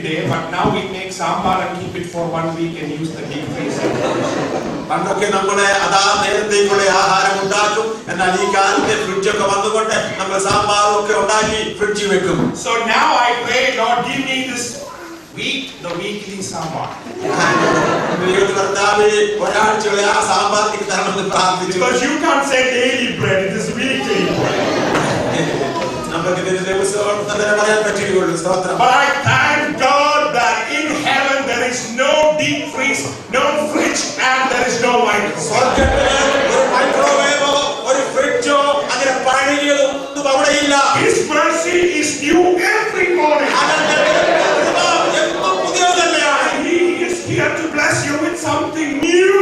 day, but now we make sambar and keep it for 1 week and use the deep freezer. പണ്ടൊക്കെ നമ്മളെ അതാ നേരത്തേക്കുള്ള ആഹാരം ഉണ്ടാക്കും, എന്നാൽ ഈ കാലത്തെ ഫ്രിഡ്ജൊക്കെ വന്നുകൊണ്ട് നമ്മൾ സാമ്പാറും ഒക്കെ ഉണ്ടാക്കി ഫ്രിഡ്ജിൽ വെക്കും. So now I pray, Lord, give me this week, the weekly sambar. ഒരാഴ്ചയുള്ള ആ സാമ്പാർ എനിക്ക് തരണമെന്ന് പ്രാർത്ഥിച്ചു. Because you can't say daily bread, it is weekly bread. നമുക്ക് ഇതിന് ദിവസവും തന്നെ പറയാൻ പറ്റുകയുള്ളൂ. സ്തോത്രം. But I thank God that in heaven there is no deep freeze, no fridge, and there is no microwave. സ്വർഗ്ഗത്തിലെ ഒരു മൈക്രോവേവോ ഒരു ഫ്രിഡ്ജോ അങ്ങനെ പഴകിയതൊന്നും അവിടെ ഇല്ല. His mercy is new every morning. He is here to bless you with something new.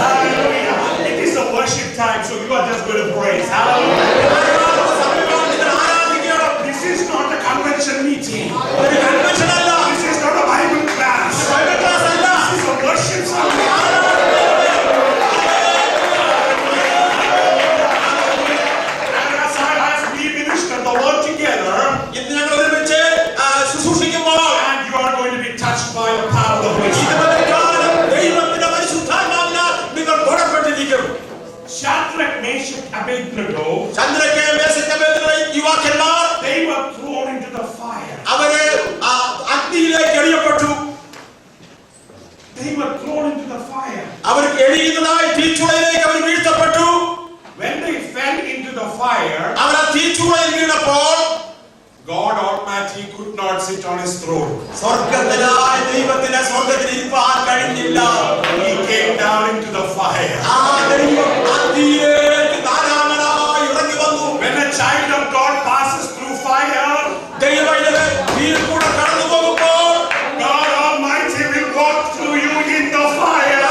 Hallelujah. It is a worship time, so you are just going to praise. Hallelujah. This is not a convention meeting. This is not a Bible class. This is a worship service. Shadrach, Meshach, Abednego, they were thrown into the fire. They were thrown into the fire. When they fell into the fire, God Almighty could not sit on his throne. He came down into the fire. When a child of God passes through fire, God Almighty will walk through you in the fire.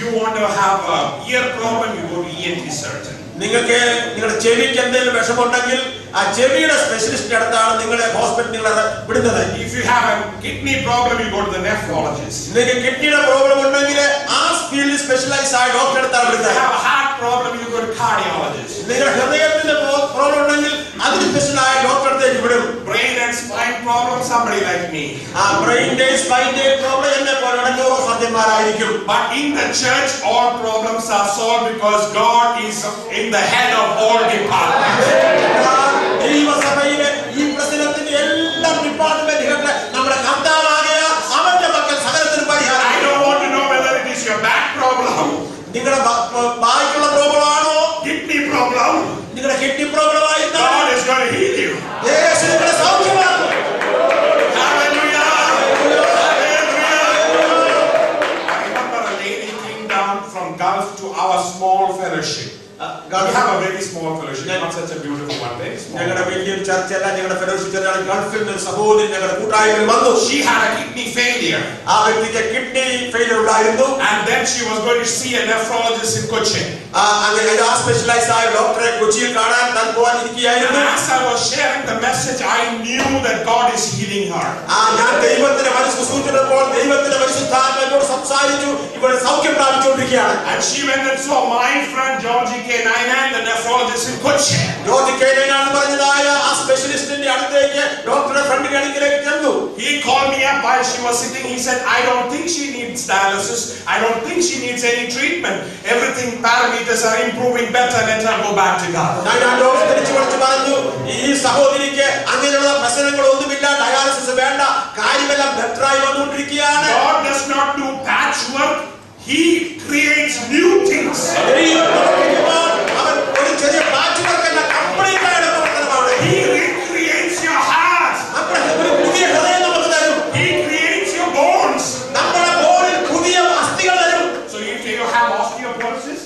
You want to have a ear problem, you go to ENT surgeon. നിങ്ങൾക്ക് നിങ്ങളുടെ ചെവിക്ക് എന്തെങ്കിലും വിഷമുണ്ടെങ്കിൽ ആ ചെവിയുടെ specialist അടുത്താണ് നിങ്ങളെ ഹോസ്പിറ്റലിൽ വിടുന്നത്. If you have a kidney problem, you go to the nephrologist. നിങ്ങൾക്ക് കിഡ്നിയുടെ പ്രോബ്ലം ഉണ്ടെങ്കിൽ ആ ഫീൽഡിൽ സ്പെഷ്യലൈസ് ആയ ഡോക്ടറെ അടുത്താണ് വിടുന്നത്. If you have a heart problem, you go to cardiologist. നിങ്ങളുടെ ഹൃദയത്തിന്റെ പ്രോബ്ലം ഉണ്ടെങ്കിൽ അതിന് സ്പെഷ്യൽ ആയ ഡോക്ടറെ അടുത്തേക്ക് വിടും. Brain and spine problem, somebody like me. ആ ബ്രെയിനിന്റെ സ്പൈനിന്റെ പ്രോബ്ലം എന്നെ പോലെയുള്ള neuro സർജന്മാരായിരിക്കും. But in the church, all problems are solved because God is in the head of all departments. ദൈവസഭയിലെ ഈ പ്രശ്നത്തിന്റെ എല്ലാ ഡിപ്പാർട്ട്മെന്റുകളുടെ നമ്മുടെ കർത്താവായ അവന്റെ മക്കൾ സകലത്തിനും പരിഹാരം. I don't want to know whether it is your back problem, നിങ്ങളുടെ ബാക്കിയുള്ള പ്രോബ്ലം ആണോ, kidney problem. നിങ്ങളുടെ കിഡ്നി പ്രോബ്ലം ആയിരുന്നോ, God is going to heal you. യേശു നിങ്ങളെ സൗഖ്യമാക്കും. Hallelujah. I remember a lady came down from Gulf to our small fellowship. We have a very small fellowship, not such a beautiful one. ഞങ്ങളുടെ വലിയൊരു ചർച്ചയല്ല, ഞങ്ങളുടെ fellowship ഗൾഫിൽ നിന്ന് സഹോദരി ഞങ്ങളുടെ കൂട്ടായ്മയിൽ വന്നു. She had a kidney failure. ആ വ്യക്തിക്ക് കിഡ്നി ഫെയിലിയർ ഉണ്ടായിരുന്നു. And then she was going to see a nephrologist in Cochin. അങ്ങനെ ആ സ്പെഷ്യലൈസ് ആയ ഡോക്ടറെ കൊച്ചിയിൽ കാണാൻ താൻ പോകാൻ ഇരിക്കുകയായിരുന്നു. As I was sharing the message, I knew that God is healing her. ഞാൻ ദൈവത്തിന്റെ മനസ്സ് സൂചിച്ചപ്പോൾ ദൈവത്തിന്റെ പരിശുദ്ധാത്മാവിനോട് സംസാരിച്ചു, ഇവിടെ സൗഖ്യം പ്രാപിച്ചുകൊണ്ടിരിക്കുകയാണ്. And she went and saw my friend Georgie K. Nainan, the nephrologist in Cochin. George K Ninan പറഞ്ഞതായ ആ സ്പെഷ്യലിസ്റ്റിന്റെ അടുത്തേക്ക് ഡോക്ടറുടെ ഫ്രണ്ടിന്റെ അടുക്കിലേക്ക് ചെന്നു. He called me up while she was sitting. He said, I don't think she needs dialysis. I don't think she needs any treatment. Everything parameters are improving better. Let her go back to God. ഞാൻ ഡോക്ടറെ തിരിച്ചു വിളിച്ചു പറഞ്ഞു, ഈ സഹോദരിക്ക് അങ്ങനെയുള്ള പ്രശ്നങ്ങളൊന്നുമില്ല, dialysis വേണ്ട, കാര്യമെല്ലാം ബെറ്ററായി വന്നുകൊണ്ടിരിക്കുകയാണ്. God does not do patchwork. He creates new things. He recreates your heart. He creates your bones. So if you have osteoporosis,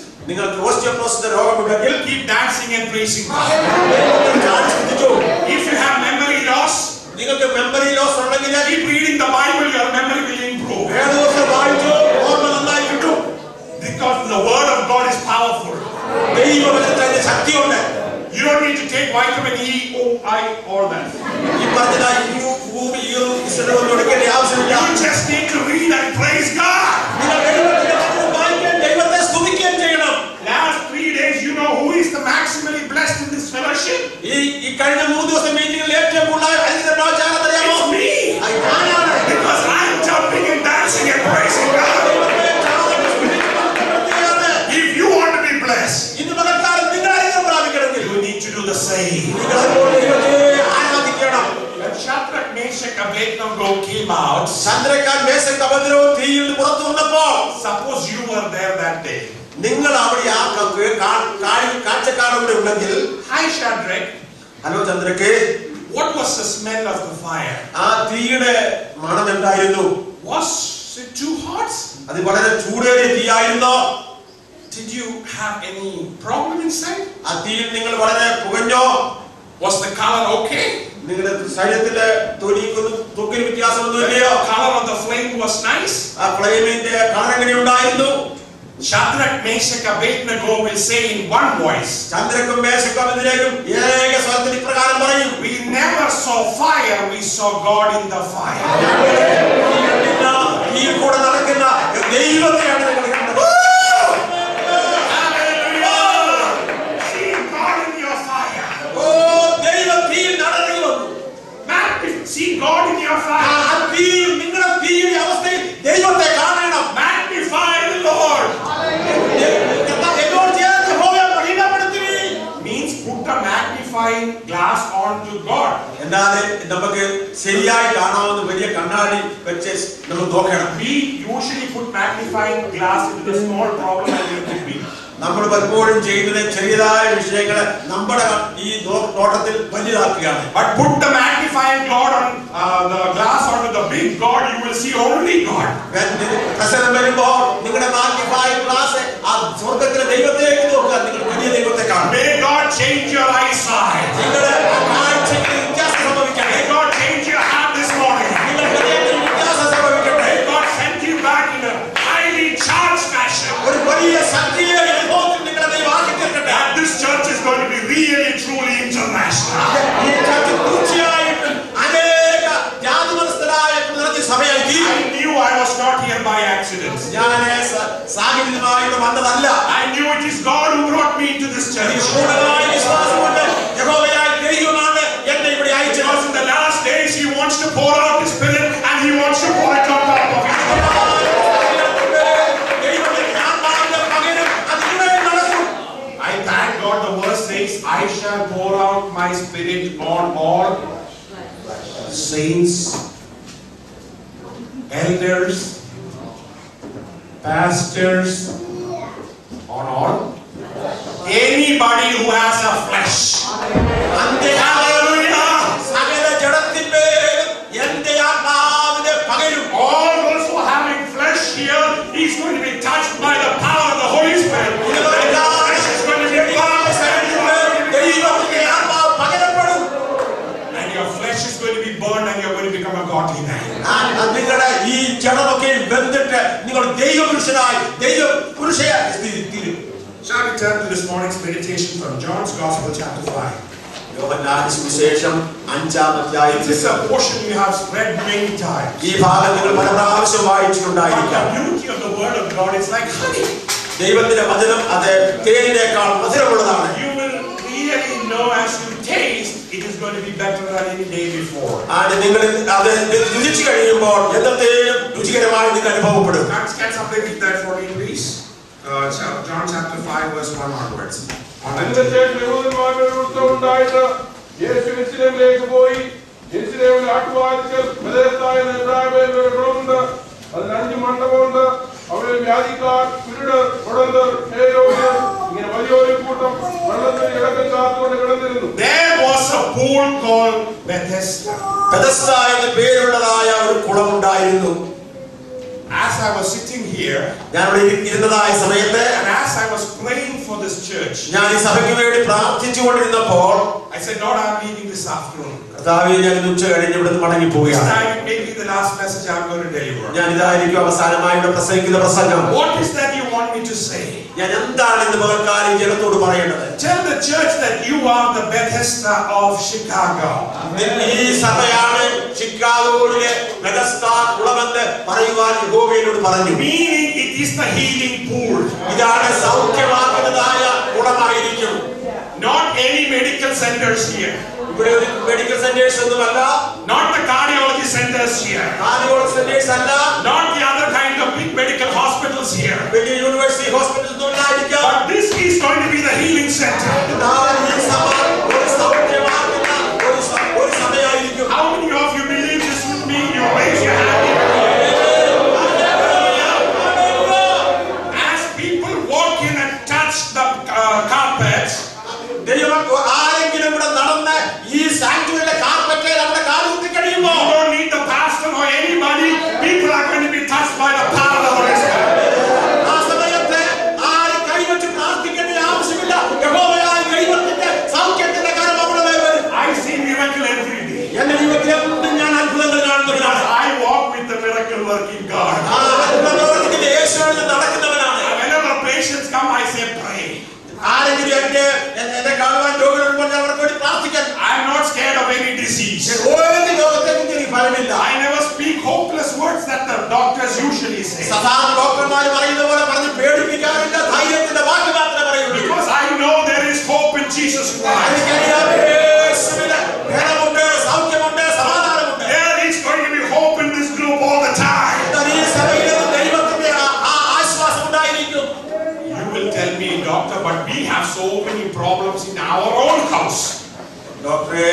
keep dancing and praising God. If you have memory loss, നിങ്ങൾക്ക് memory loss ഉണ്ടെങ്കിൽ keep reading the Bible, your memory will improve. വേദപുസ്തകം വായിച്ചു ഓർമ്മ നന്നായി കിട്ടും. Because the word of God is powerful. ദൈവവചനത്തിന്റെ ശക്തിയുണ്ട്. You don't need to take vitamin E, O, I, all that. ഈ പറഞ്ഞ ഒന്നും എടുക്കേണ്ട ആവശ്യമില്ല. You just need to read and praise God. നിങ്ങൾ ദൈവത്തിന്റെ വചനം വായിക്കുകയും ദൈവത്തെ സ്തുതിക്കുകയും ചെയ്യണം. Last 3 days, you know who is the maximally blessed in this fellowship? ഈ കഴിഞ്ഞ 3 ദിവസം മീറ്റിംഗിൽ ഏറ്റവും കൂടുതൽ അനുഗ്രഹിക്കപ്പെട്ടവരാണെന്നറിയാമോ? It's me. ഞാനാണ്. Because I'm jumping and dancing and praising God. If you want to be blessed, ഇന്ന് പകൽക്കാലം നിങ്ങൾ അനുഗ്രഹം പ്രാപിക്കണമെങ്കിൽ you need to do the same. നിങ്ങൾ അതുപോലെ ദൈവത്തെ ആരാധിക്കണം. When Shadrach, Meshach, Abednego came out, ചന്ദ്രക്കാൻ മേശക്ക് അബദ്ധനവും തീയിൽ നിന്ന് പുറത്തു വന്നപ്പോൾ suppose you were there that day. നിങ്ങൾ അവിടെ ആ കാഴ്ചക്കാരുടെ ഉണ്ടെങ്കിൽ, Hi Shadrach, ഹലോ ചന്ദ്രക്ക്, what was the smell of the fire? ആ തീയുടെ മണം എന്തായിരുന്നു? Was it too hot? അത് വളരെ ചൂടേറിയ തീയായിരുന്നോ? Did you have any problem inside? ആ തീയിൽ നിങ്ങൾ വളരെ പുകഞ്ഞോ? Was the color okay? നിങ്ങളുടെ ശരീരത്തിലെ തൊക്കിന് വ്യത്യാസമൊന്നുമില്ലയോ? The color of the flame was nice. ആ ഫ്ലെയിമിന്റെ കളർ എങ്ങനെ ഉണ്ടായിരുന്നു? Shadrach, Meshach, Abednego will say in one voice, ചന്ദ്രക്കും മേശക്കും അബദ്ധനേക്കും ഏക സ്വരത്തിൽ ഇപ്രകാരം പറയും, we never saw fire, we saw God in the fire. ഈ കൂടെ നടക്കുന്ന ദൈവത്തെയാണ് നിങ്ങൾ കണ്ടത്. Hallelujah! See God in your fire. ഓ ദൈവം തീയിൽ നടന്നു വന്നു. See God in your ആ fire. തീയിൽ, നിങ്ങളുടെ തീയുടെ അവസ്ഥയിൽ ദൈവത്തെ കാണണം. Magnify the Lord. എന്നോട് ചേർന്ന് യഹോവയെ മഹിമപ്പെടുത്തുവിൻ. Means put a magnifying glass onto God. എന്നാലേ നമുക്ക് ശരിയായി കാണാവുന്ന വലിയ കണ്ണാടി വെച്ച് നമ്മൾ നോക്കണം. We usually put magnifying glass into the small problem and it will be. നമ്മൾ പലപ്പോഴും ചെയ്യുന്നത് ചെറിയതായ വിഷയങ്ങളെ നമ്മുടെ ഈ നോട്ടത്തിൽ വലുതാക്കുകയാണ്. But put the magnifying God on the glass onto the big God, you will see only God. പ്രശ്നം വരുമ്പോൾ നിങ്ങളുടെ മാഗ്നിഫൈ ഗ്ലാസ് ആ സ്വർഗ്ഗത്തിലെ ദൈവത്തേക്ക് നോക്കുക, നിങ്ങൾ വലിയ ദൈവത്തെ കാണും. May God change your eyesight. നിങ്ങളുടെ കാഴ്ചയ്ക്ക് വ്യത്യാസം സംഭവിക്കട്ടെ. May God change your heart this morning. നിങ്ങളുടെ ഹൃദയത്തിൽ വ്യത്യാസം സംഭവിക്കട്ടെ. May God send you back in a highly charged fashion. ഒരു വലിയ സക്രിയ അനുഭവത്തിൽ നിങ്ങളുടെ ദൈവം ആക്കി തീർക്കട്ടെ. That this church is going to be really truly international. ഈ ചർച്ച തീർച്ചയായിട്ടും അനേക ജാതിമതസ്ഥരായ സഭയായി തീരും. I knew I was not here by accident. ഞാൻ സാഹചര്യമായിട്ട് വന്നതല്ല. I knew it is God who brought me into this church. പൂർണ്ണമായ വിശ്വാസമുണ്ട് യഹോവയായ ദൈവമാണ് എന്നെ ഇവിടെ അയച്ചത്. Because in the last days He wants to pour out His Spirit and He wants to pour it on top of it. I thank God the verse says, I shall pour out my Spirit on all saints, elders, pastors, on all. Anybody who has a flesh. Hallelujah! All those who are having flesh here, He's going to be touched by the power of the Holy Spirit. And your flesh is going to be burned, and your flesh is going to be burned, and you're going to become a godly man. നിങ്ങളുടെ ഈ ജഡമൊക്കെ വെന്തിട്ട് നിങ്ങൾ ദൈവപുരുഷനായി ദൈവപുരുഷയായി തീരും. Shall we turn to this morning's meditation from John's Gospel, chapter 5? യോഹന്നാന്റെ സുവിശേഷം 5-ാം അധ്യായത്തിൽ. This is a portion you have read many times. ഈ ഭാഗം നിങ്ങൾ പല പ്രാവശ്യം വായിച്ചിട്ടുണ്ടായിരിക്കാം. The beauty of the Word of God is like honey. ദൈവത്തിന്റെ വചനം അത് തേനിനേക്കാൾ മധുരമുള്ളതാണ്. You will really know as you taste, it is going to be better than any day before. നിങ്ങൾ അത് രുചിച്ചു കഴിയുമ്പോൾ എന്നത്തേലും രുചികരമായി നിങ്ങൾക്ക് അനുഭവപ്പെടും. Can somebody read that for me, please? John chapter 5, verse 1 onwards. യേശു യെരൂശലേമിലേക്ക് പോയി. യെരൂശലേമിൽ ആട്ടുവാതിൽക്കൽ ബെഥസ്ദാ എന്ന എബ്രായരുടെ ഒരു കുളമുണ്ട്. അതിന് 5 മണ്ഡപമുണ്ട്. അവിടെ വ്യാധിക്കാർ, കുരുടർ, മുടന്തർ, ക്ഷയരോഗികൾ ഇങ്ങനെ വലിയൊരു കൂട്ടം വെള്ളത്തിൽ കിടക്കം കാത്തുകൊണ്ട് കിടന്നിരുന്നു. There was a pool called Bethesda. ബെഥസ്ദാ എന്ന പേരുള്ളതായ ഒരു കുളമുണ്ടായിരുന്നു. As I was sitting here, ഞാൻ ഇവിടെ ഇരുന്നതായ സമയത്ത്, and as I was praying for this church, ഞാൻ ഈ സഭയ്ക്ക് വേണ്ടി പ്രാർത്ഥിച്ചുകൊണ്ടിരുന്നപ്പോൾ, I said, Lord, I'm leaving this afternoon. കർത്താവേ, ഞാൻ ഉച്ച കഴിഞ്ഞ് ഇവിടുന്ന് മടങ്ങി This പോവുകയാണ്. time it may be the last message I'm going to deliver. ഞാൻ ഇതായിരിക്കും അവസാനമായി ഇവിടെ പ്രസംഗിക്കുന്ന പ്രസംഗം. What is that you want me to say? ഞാൻ എന്താണ് ഇന്ന് പകൽക്കാലം ജനത്തോട് പറയേണ്ടത്? Tell the church that you are the Bethesda of Chicago. ഈ സഭയാണ് ചിക്കാഗോയിലെ ബെഥസ്ദാ കുളമെന്ന് പറയുവാൻ യഹോവയോട് പറഞ്ഞു. Meaning it is the healing pool. ഇതാണ് സൗഖ്യമാക്കുന്നതായ കുളമായിരിക്കും. Not any medical centers here. ഇവിടെ ഒരു മെഡിക്കൽ സെന്റേഴ്സ് ഒന്നുമല്ല. Not the cardiology centers here. Cardiology centres അല്ല. Not the other kind of big medical hospitals here. വലിയ യൂണിവേഴ്സിറ്റി ഹോസ്പിറ്റൽസ് ഒന്നും ആയിരിക്കാം. But this is going to be the healing center. ഈ സഭ ഒരു സൗഖ്യമാക്കുന്ന ഒരു സഭയായിരിക്കും. How many of you believe this with me? You raise your hand. As people walk in and touch the carpets, ആരെങ്കിലും ഇവിടെ നടന്ന് ഈ സാങ്ച്വറിയിലെ കാർപ്പറ്റിൽ നമ്മുടെ കാലുകുത്തി കഴിയുമ്പോൾ, you don't need the pastor or anybody. People are going to be touched by the power of the Holy Spirit. ആ സമയത്ത് ആരും കൈവച്ച് പ്രാർത്ഥിക്കേണ്ട ആവശ്യമില്ല. യഹോവയായ ദൈവത്തിന്റെ സൗഖ്യത്തിന്റെ കരം അവിടെ വരും. I see miracle every day. എന്റെ ജീവിതത്തിൽ എന്നും ഞാൻ അത്ഭുതങ്ങൾ കാണുന്നവനാണ്. I walk with the miracle working God. ആ അത്ഭുത പ്രവർത്തിക്കുന്ന യേശുവിൽ നടക്കുന്നവനാണ്. Whenever patients come, I say pray. ആരെങ്കിലും എന്നെ കാണുവാൻ രോഗികളുണ്ടെങ്കിൽ അവർക്ക് വേണ്ടി പ്രാർത്ഥിക്കാൻ. I am not scared of any disease. ഒരു രോഗത്തെക്കുറിച്ച് എനിക്ക് ഭയമില്ല. I never speak hopeless words that the doctors usually say. സാധാരണ ഡോക്ടർമാർ പറയുന്ന പോലെ പറഞ്ഞ് പേടിപ്പിക്കാറില്ല. ധൈര്യത്തിന്റെ വാക്ക് മാത്രമേ പറയുള്ളൂ. Because I know there is hope in Jesus Christ. എനിക്കറിയാം യേശുവിന് ധനമുണ്ട്, സൗഖ്യമുണ്ട്, സമാധാനമുണ്ട്. There is going to be hope in this group all the time. ഈ സഭയിൽ ദൈവത്തിന്റെ ആശ്വാസം ഉണ്ടായിരിക്കും. You will tell me, doctor, but we have so many problems in our own house. ഡോക്ടറെ,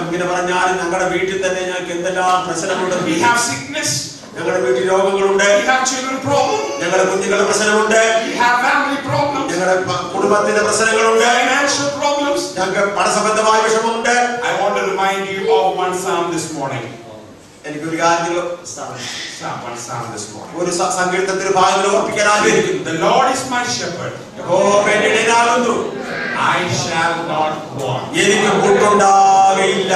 ഇങ്ങനെ പറഞ്ഞാൽ ഞങ്ങളുടെ വീട്ടിൽ തന്നെ ഞങ്ങൾക്ക് എന്തെല്ലാം പ്രശ്നമുണ്ട്. We have sickness. ഞങ്ങളുടെ വീട്ടിൽ രോഗങ്ങളുണ്ട്. We have children problem. ഞങ്ങളുടെ കുഞ്ഞുങ്ങളുടെ പ്രശ്നമുണ്ട്. We have family problems. ഞങ്ങളുടെ കുടുംബത്തിന്റെ പ്രശ്നങ്ങളുണ്ട്. Financial problems. ഞങ്ങൾക്ക് പണസംബന്ധമായ വിഷമമുണ്ട്. I want to remind you of one psalm this morning. എനിക്കൊരു കാര്യം One psalm this morning. ഒരു സങ്കീർത്തനത്തിൽ ഭാഗങ്ങൾ ഓർപ്പിക്കാൻ ആഗ്രഹിക്കുന്നു. The Lord is my shepherd. യഹോവ എന്റെ ഇടയനാകുന്നു. I shall not want. എനിക്ക് കൂട്ടുണ്ടാകയില്ല.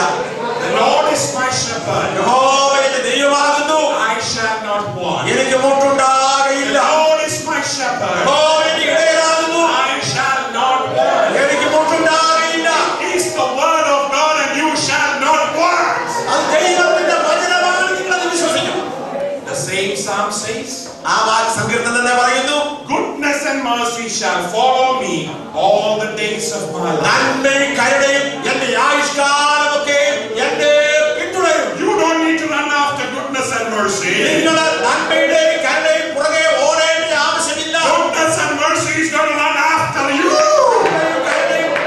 The Lord is my shepherd. യഹോവ എന്റെ ദൈവമാകുന്നു. I shall not want. എനിക്ക് കൂട്ടുണ്ടാകയില്ല. The Lord is my shepherd. യഹോവ എന്റെ ഇടയനാകുന്നു. I shall not want. എനിക്ക് കൂട്ടുണ്ടാകയില്ല. Is the word of God and you shall not want. അത് ദൈവത്തിന്റെ വചനമാണ്, നിങ്ങൾ അത് വിശ്വസിക്കും. The same psalm says, ആ സങ്കീർത്തനം തന്നെ പറയുന്നു, goodness and mercy shall follow me all the days of my life. നന്മയും കരുണയും എന്റെ ആയുഷ്കാലമൊക്കെ എന്നെ പിന്തുടരും. You don't need to run after goodness and mercy. നിങ്ങൾ നന്മയുടെയും കരുണയും പുറകെ ഓടേണ്ട ആവശ്യമില്ല. Goodness and mercy is going to run after you.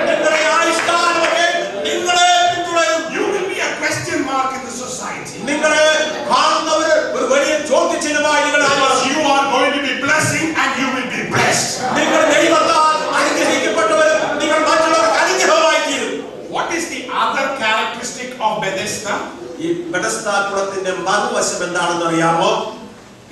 നിങ്ങളുടെ ആയുഷ്കാലമൊക്കെ നിങ്ങളെ പിന്തുടരും. You will be a question mark in the society. നിങ്ങളെ കാണുന്നവര് ഒരു വലിയ ചോദ്യചിഹ്നമായി Because you are going to be blessing and you will be blessed. നിങ്ങൾ ദൈവത്താൽ അനുഗ്രഹിക്കപ്പെട്ടവരും നിങ്ങൾ മറ്റുള്ളവർക്ക് അനുഗ്രഹമായി തീരും. What is the other characteristic of Bethesda? ഈ ബെഥസ്ദാ കുളത്തിന്റെ മറുവശം എന്താണെന്ന് അറിയാമോ?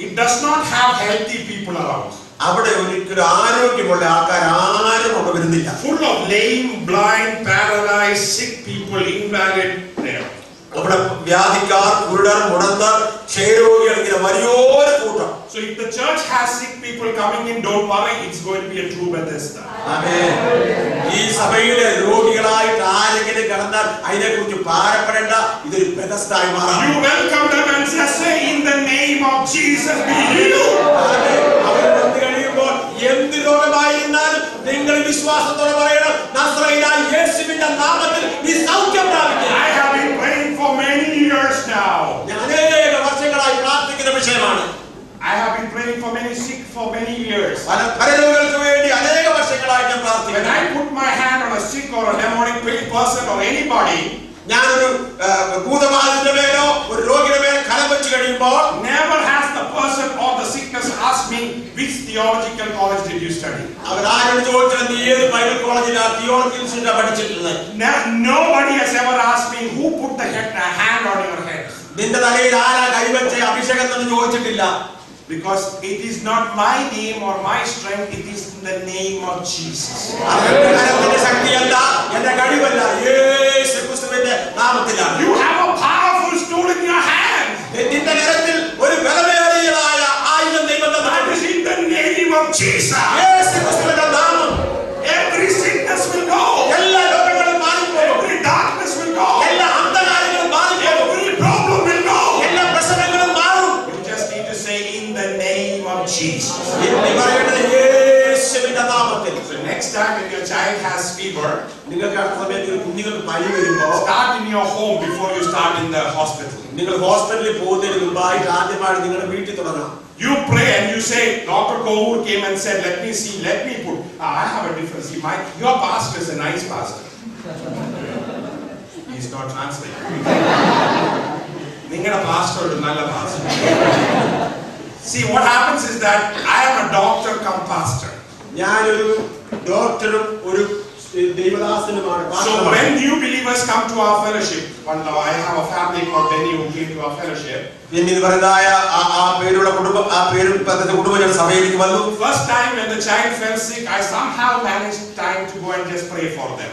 It does not have healthy people around. അവിടെ ഒരിക്കലും ആരോഗ്യമുള്ള ആൾക്കാർ ആരും അവിടെ വരുന്നില്ല. Full of lame, blind, paralyzed, sick people, invalid there. അവിടെ വ്യാധിക്കാർ, കുരുടർ, മുടന്തർ, ക്ഷയരോഗികൾ, ഇങ്ങനെ വലിയൊരു കൂട്ടം. So if the church has sick people coming in, don't worry, it's going to be a true Bethesda. ആമേൻ. ഈ സഭയിലെ രോഗികളായിട്ട് ആരെങ്കിലും കടന്നാൽ അതിനെക്കുറിച്ച് ഭാരപ്പെടേണ്ട, ഇതൊരു ബെഥസ്ദായി മാറാം. You welcome them and just say, in the name of Jesus be healed. അവർ വന്നു കഴിയുമ്പോൾ എന്ത് രോഗമായിരുന്നാലും നിങ്ങൾ വിശ്വാസത്തോടെ പറയണം, നസ്രയനായ യേശുവിന്റെ നാമത്തിൽ നീ സൗഖ്യം പ്രാപിക്കുക. I have been praying for many years now. ഞാൻ അനേക വർഷങ്ങളായി പ്രാർത്ഥിക്കുന്ന വിഷയമാണ്. I have been praying for many sick for many years. പരരോഗികൾക്ക് വേണ്ടി അനേക വർഷങ്ങളായി ഞാൻ When പ്രാർത്ഥിക്കുന്നു. I put my hand on a sick or a demonic person or anybody, ഞാനൊരു ഭൂതബാധിതന്റെ മേലോ ഒരു രോഗിയുടെ മേൽ കരം വെച്ച് കഴിയുമ്പോൾ never has the person or the sickness asked me, which theological college did you study? അവരാരോട് ചോദിച്ചാൽ നീ ഏത് ബൈബിൾ കോളേജിലാ തിയോളജി ഇൻസ്റ്റിറ്റ്യൂട്ടാ പഠിച്ചിട്ടുള്ളത്? Nobody has ever asked me who put the hand on your head. നിന്റെ തലയിൽ ആരാ കൈവച്ച അഭിഷേകം എന്ന് ചോദിച്ചിട്ടില്ല. Because it is not my name or my strength, it is in the name of Jesus. You have a powerful tool in your hand. That is in the name of Jesus. Every sickness will go. Every darkness will go. Every problem will go. You just need to say in the name of Jesus. So next time when your child has fever, start in your home before you start in the hospital. You pray and you say, Dr. Kohoor came and said, let me see, let me put. I have a difference. Your pastor is a nice pastor. He's not translating. Ningada pastor is nalla pastor. See, what happens is that I am a doctor come pastor. So when new believers come to our fellowship, I have a family called Benny who came to our fellowship. First time when the child fell sick, I somehow managed time to go and just pray for them.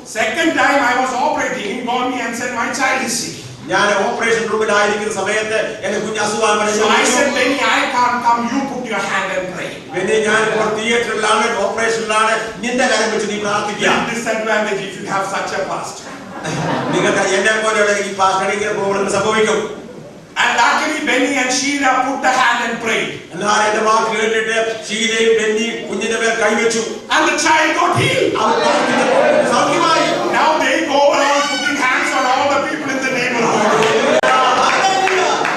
Second time I was operating, he called me and said, my child is sick. So I said, Benny, I can't come, you put your hand and pray. Disadvantage if you have such a pastor. And luckily Benny and Sheila put the hand and prayed. And the child got healed. Now they go around putting hands on all the people in the neighborhood.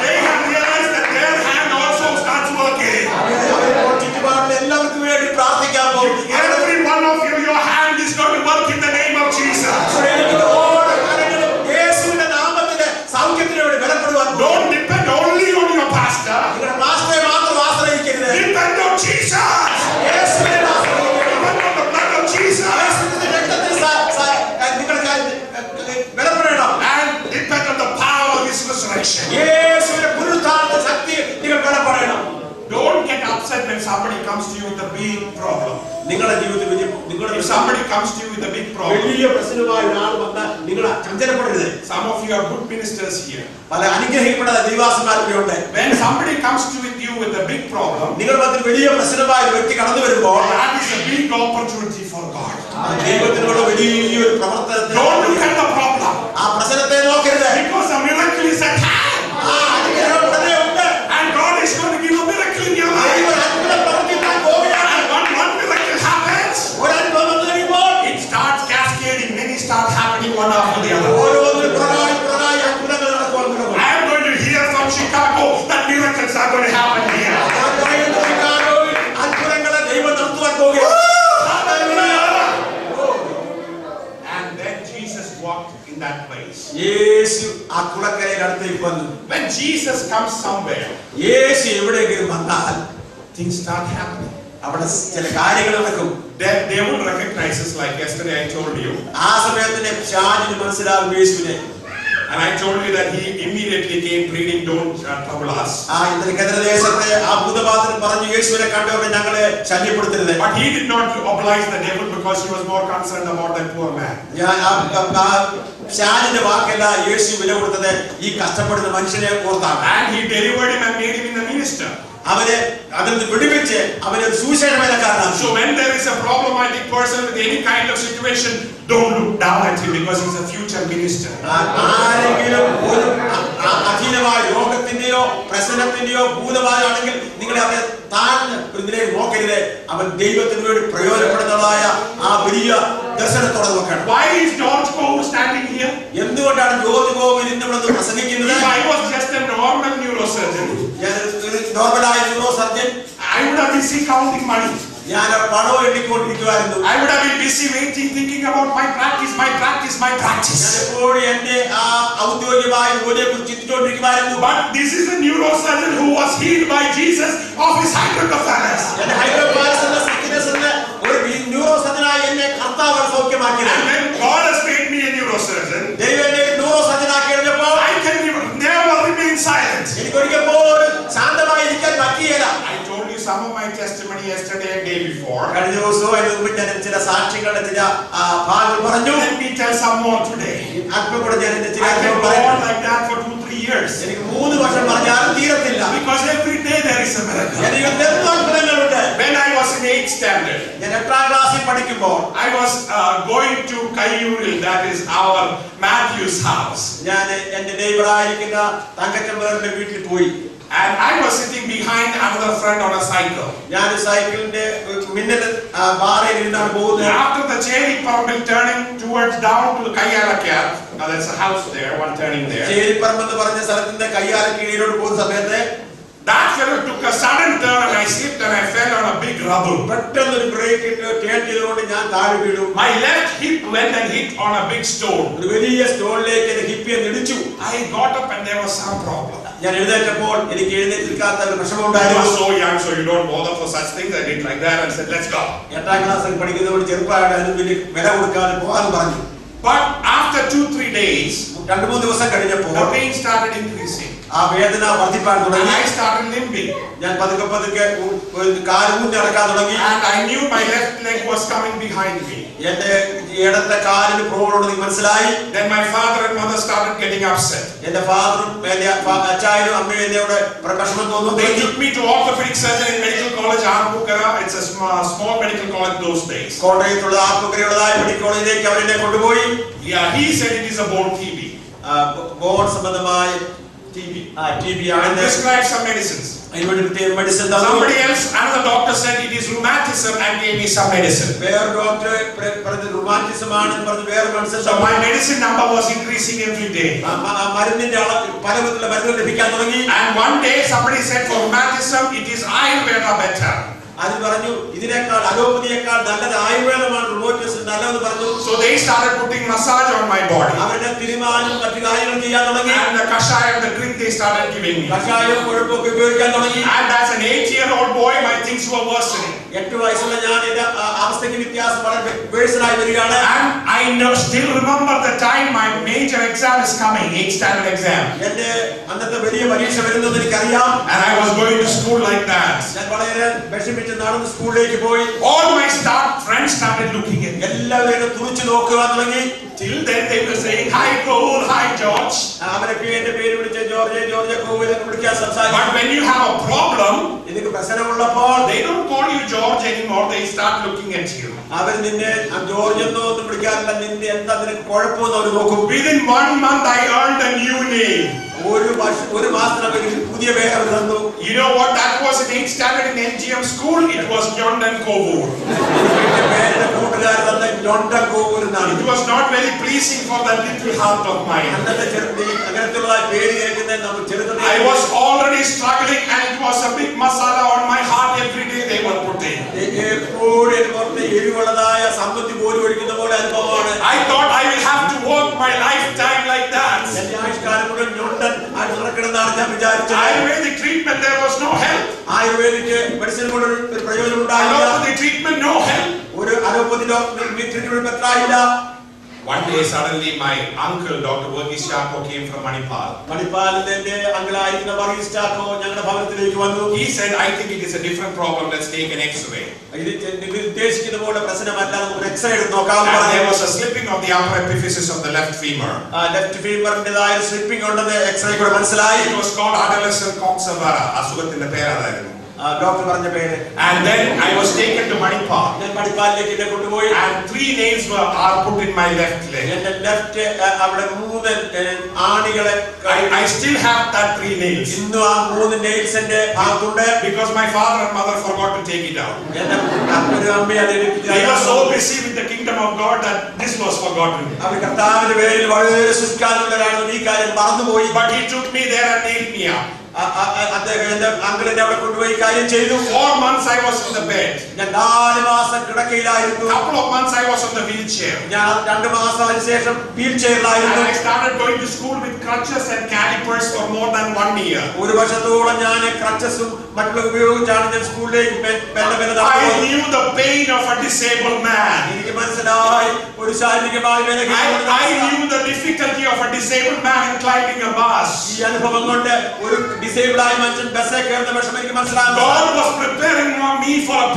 They have realized that their hand also starts working. Every one of you, your hand is going to work in the name of Jesus. Don't depend only on your pastor. Depend on Jesus. Depend on the blood of Jesus. And depend on the power of his resurrection. Don't get upset when somebody comes to you with a big problem. If somebody comes to you with a big problem, some of you are good ministers here. When somebody comes to you with a big problem, that is a big opportunity for God. Don't look at the problem, because a miracle is at hand. And God is going to give a miracle in your life. And when one miracle happens, it starts cascading. Many start happening one after the other. I am going to hear from Chicago that miracles are going to happen here. And then Jesus walked in that place. When Jesus comes somewhere, things start happening. They will recognize us, like yesterday I told you. And I told you that he immediately came pleading, don't trouble us. But he did not oblige the devil because he was more concerned about that poor man. And he delivered him and made him in the minister. So when there is a problematic person with any kind of situation, don't look down at him because he's a future minister. Why is George Kohoor standing here? If I was just a normal neurosurgeon, I would have been busy counting money. I would have been busy waiting, thinking about my practice. But this is a neurosurgeon who was healed by Jesus of his hydrocephalus. And when God has made me a neurosurgeon, I can never remain silent. some of my testimony yesterday and day before. കഴിഞ്ഞ ദിവസവും അതിന് മുമ്പ് ഞാൻ ചില സാക്ഷ്യങ്ങളുടെ ചില ഭാഗങ്ങൾ പറഞ്ഞു. Let me tell some more today. അല്പം കൂടെ ഞാൻ എന്റെ ചില I can go on like that for 2-3 years. എനിക്ക് 3 വർഷം പറഞ്ഞാലും തീരത്തില്ല. Because every day there is a miracle. എനിക്ക് അത്ഭുതങ്ങളുണ്ട്. When I was in 8th standard, ഞാൻ 8ാം ക്ലാസ്സിൽ പഠിക്കുമ്പോൾ I was going to Kaiyuril, that is our Matthew's house. ഞാൻ എന്റെ നെയ്ബറായിരിക്കുന്ന തങ്കച്ചമ്പറിന്റെ വീട്ടിൽ പോയി. And I was sitting behind another friend on a cycle. ഞാൻ സൈക്കിളിന്റെ മിന്നൽ ബാറിൽ നിന്നാണ് പോകുന്നത്. After the Cherry Parmbil turning towards down to the Kayyalakkad, there's a house there, one turning there. Cheripparamba എന്ന് പറഞ്ഞ സ്ഥലത്തിന്റെ കയ്യാലക്കീഴിലോട്ട് പോകുന്ന സമയത്ത് that fellow took a sudden turn and I slipped and I fell on a big rubble. പെട്ടെന്ന് ഒരു break ഇട്ട് turn ചെയ്തുകൊണ്ട് ഞാൻ താഴെ വീണു. My left hip went and hit on a big stone. ഒരു വലിയ സ്റ്റോണിലേക്ക് എന്റെ ഹിപ്പിയെ ഇടിച്ചു. I got up and there was some problem. ഞാൻ എഴുന്നേറ്റപ്പോൾ എനിക്ക് എഴുന്നേൽക്കാത്ത ഒരു I വിഷമമുണ്ടായിരുന്നു. was so young, so you don't bother for such things. I did like that and said, let's go. 8ാം ക്ലാസ്സിൽ പഠിക്കുന്നവർ ചെറുപ്പമായിട്ട് അതിന് വലിയ വില കൊടുക്കാതെ പോകാൻ പറഞ്ഞു. But after 2-3 days, 2-3 ദിവസം കഴിഞ്ഞപ്പോൾ the pain started increasing. ആ വേദന വർദ്ധിപ്പാൻ And തുടങ്ങി. I started limping. ഞാൻ പതുക്കെ പതുക്കെ കാല് ഊന്നി നടക്കാൻ തുടങ്ങി. And I knew my left leg was coming behind me. എന്റെ ഇടത്തെ കാലിന് പ്രോബ്ലം ഉണ്ടെന്ന് മനസ്സിലായി. Then my father and mother started getting upset. എന്റെ ഫാദറും എന്റെ അച്ചായനും അമ്മയും എന്നോട് പ്രശ്നം തോന്നുന്നു. They took me to orthopedic surgery in Medical College Arpukara. It's a small medical college those days. കോട്ടയത്തുള്ള ആർപ്പുക്കരയുള്ളതായ മെഡിക്കൽ കോളേജിലേക്ക് അവരെന്നെ കൊണ്ടുപോയി. Yeah, he said it is a bone TB. Bone സംബന്ധമായ TB ആണ്. And prescribed some medicines. അതിനുവേണ്ടി medicine തന്നു. Somebody else, another doctor said it is rheumatism and gave me some medicine. വേറെ ഡോക്ടർ പറഞ്ഞു റുമാറ്റിസം ആണെന്ന് പറഞ്ഞു വേറെ medicine. So my medicine number was increasing every day. മരുന്നിന്റെ അളവ് പല വിധത്തിലുള്ള മരുന്നുകൾ ലഭിക്കാൻ തുടങ്ങി. And one day somebody said for rheumatism it is Ayurveda better. അത് പറഞ്ഞു ഇതിനേക്കാൾ അലോപ്പതിയേക്കാൾ നല്ലത് ആയുർവേദമാണ്, റുമാറ്റിസം നല്ലതെന്ന് പറഞ്ഞു. So they started putting massage on my body. അവരുടെ തിരുമാനും മറ്റു കാര്യങ്ങളും ചെയ്യാൻ തുടങ്ങി. And the kashayam, the drink they started giving me. കഷായം കുഴപ്പമൊക്കെ ഉപയോഗിക്കാൻ തുടങ്ങി. And as an 8-year-old boy my things were worsening. 8 വയസ്സുള്ള ഞാൻ എന്റെ അവസ്ഥയ്ക്ക് വ്യത്യാസം വളരെ വേഴ്സലായി വരികയാണ്. And I still remember the time my major exam is coming, 8th standard exam. എന്റെ അന്നത്തെ വലിയ പരീക്ഷ വരുന്നത് എനിക്കറിയാം. And I was going to school like that. ഞാൻ വളരെ വിഷമിച്ച് നടന്ന് സ്കൂളിലേക്ക് പോയി. All my friends started looking at me. എല്ലാവരും തുറിച്ചു നോക്കുവാൻ തുടങ്ങി. Till then they were saying, hi Koul, hi George. അവരൊക്കെ എന്റെ പേര് വിളിച്ച ജോർജ് കോവിൽ എന്ന് വിളിക്കാൻ സംസാരിക്കും. But when you have a problem, നിനക്ക് പ്രശ്നമുള്ളപ്പോൾ they don't call you George anymore, they start looking at you. അവർ നിന്നെ ജോർജ് എന്നോ ഒന്നും വിളിക്കാറില്ല, നിന്നെ എന്താ നിനക്ക് കുഴപ്പമെന്ന് അവർ നോക്കും. Within 1 month I earned a new name. ഒരു മാസത്തിനകം പുതിയ പേര് അവർ തന്നു. You know what that was in 8th standard in LGM school? It was Jondan Kovur. It was not very pleasing for that little heart of mine. I was already struggling and it was a big masala on my heart every day they were putting. I thought I will have to work my lifetime like that. Ayurvedic treatment there was no help. Allopathic treatment no help. One day suddenly my uncle Dr. Verghese Chako came from Manipal. He said, I think it is a different problem, let's take an X-ray. And there was a slipping of the upper epiphysis of the left femur. It was called adolescent coxavara. And then I was taken to Manipal. And 3 nails are put in my left leg. I still have that 3 nails. Because my father and mother forgot to take it out. They were so busy with the kingdom of God that this was forgotten. But he took me there and nailed me up. 4 months I was in the bed. Couple of months I was on the wheelchair. And I started going to school with crutches and calipers for more than 1 year. I knew the pain of a disabled man. എനിക്ക് മനസ്സിലായി ഒരു ശാരീരികമായി I knew the difficulty of a disabled man in climbing a bus. ഈ അനുഭവം കൊണ്ട് ഒരു disabled ആയ മനുഷ്യൻ ബസ്സിൽ കയറുന്ന വിഷമം എനിക്ക് മനസ്സിലാകുന്നു. God was preparing me for a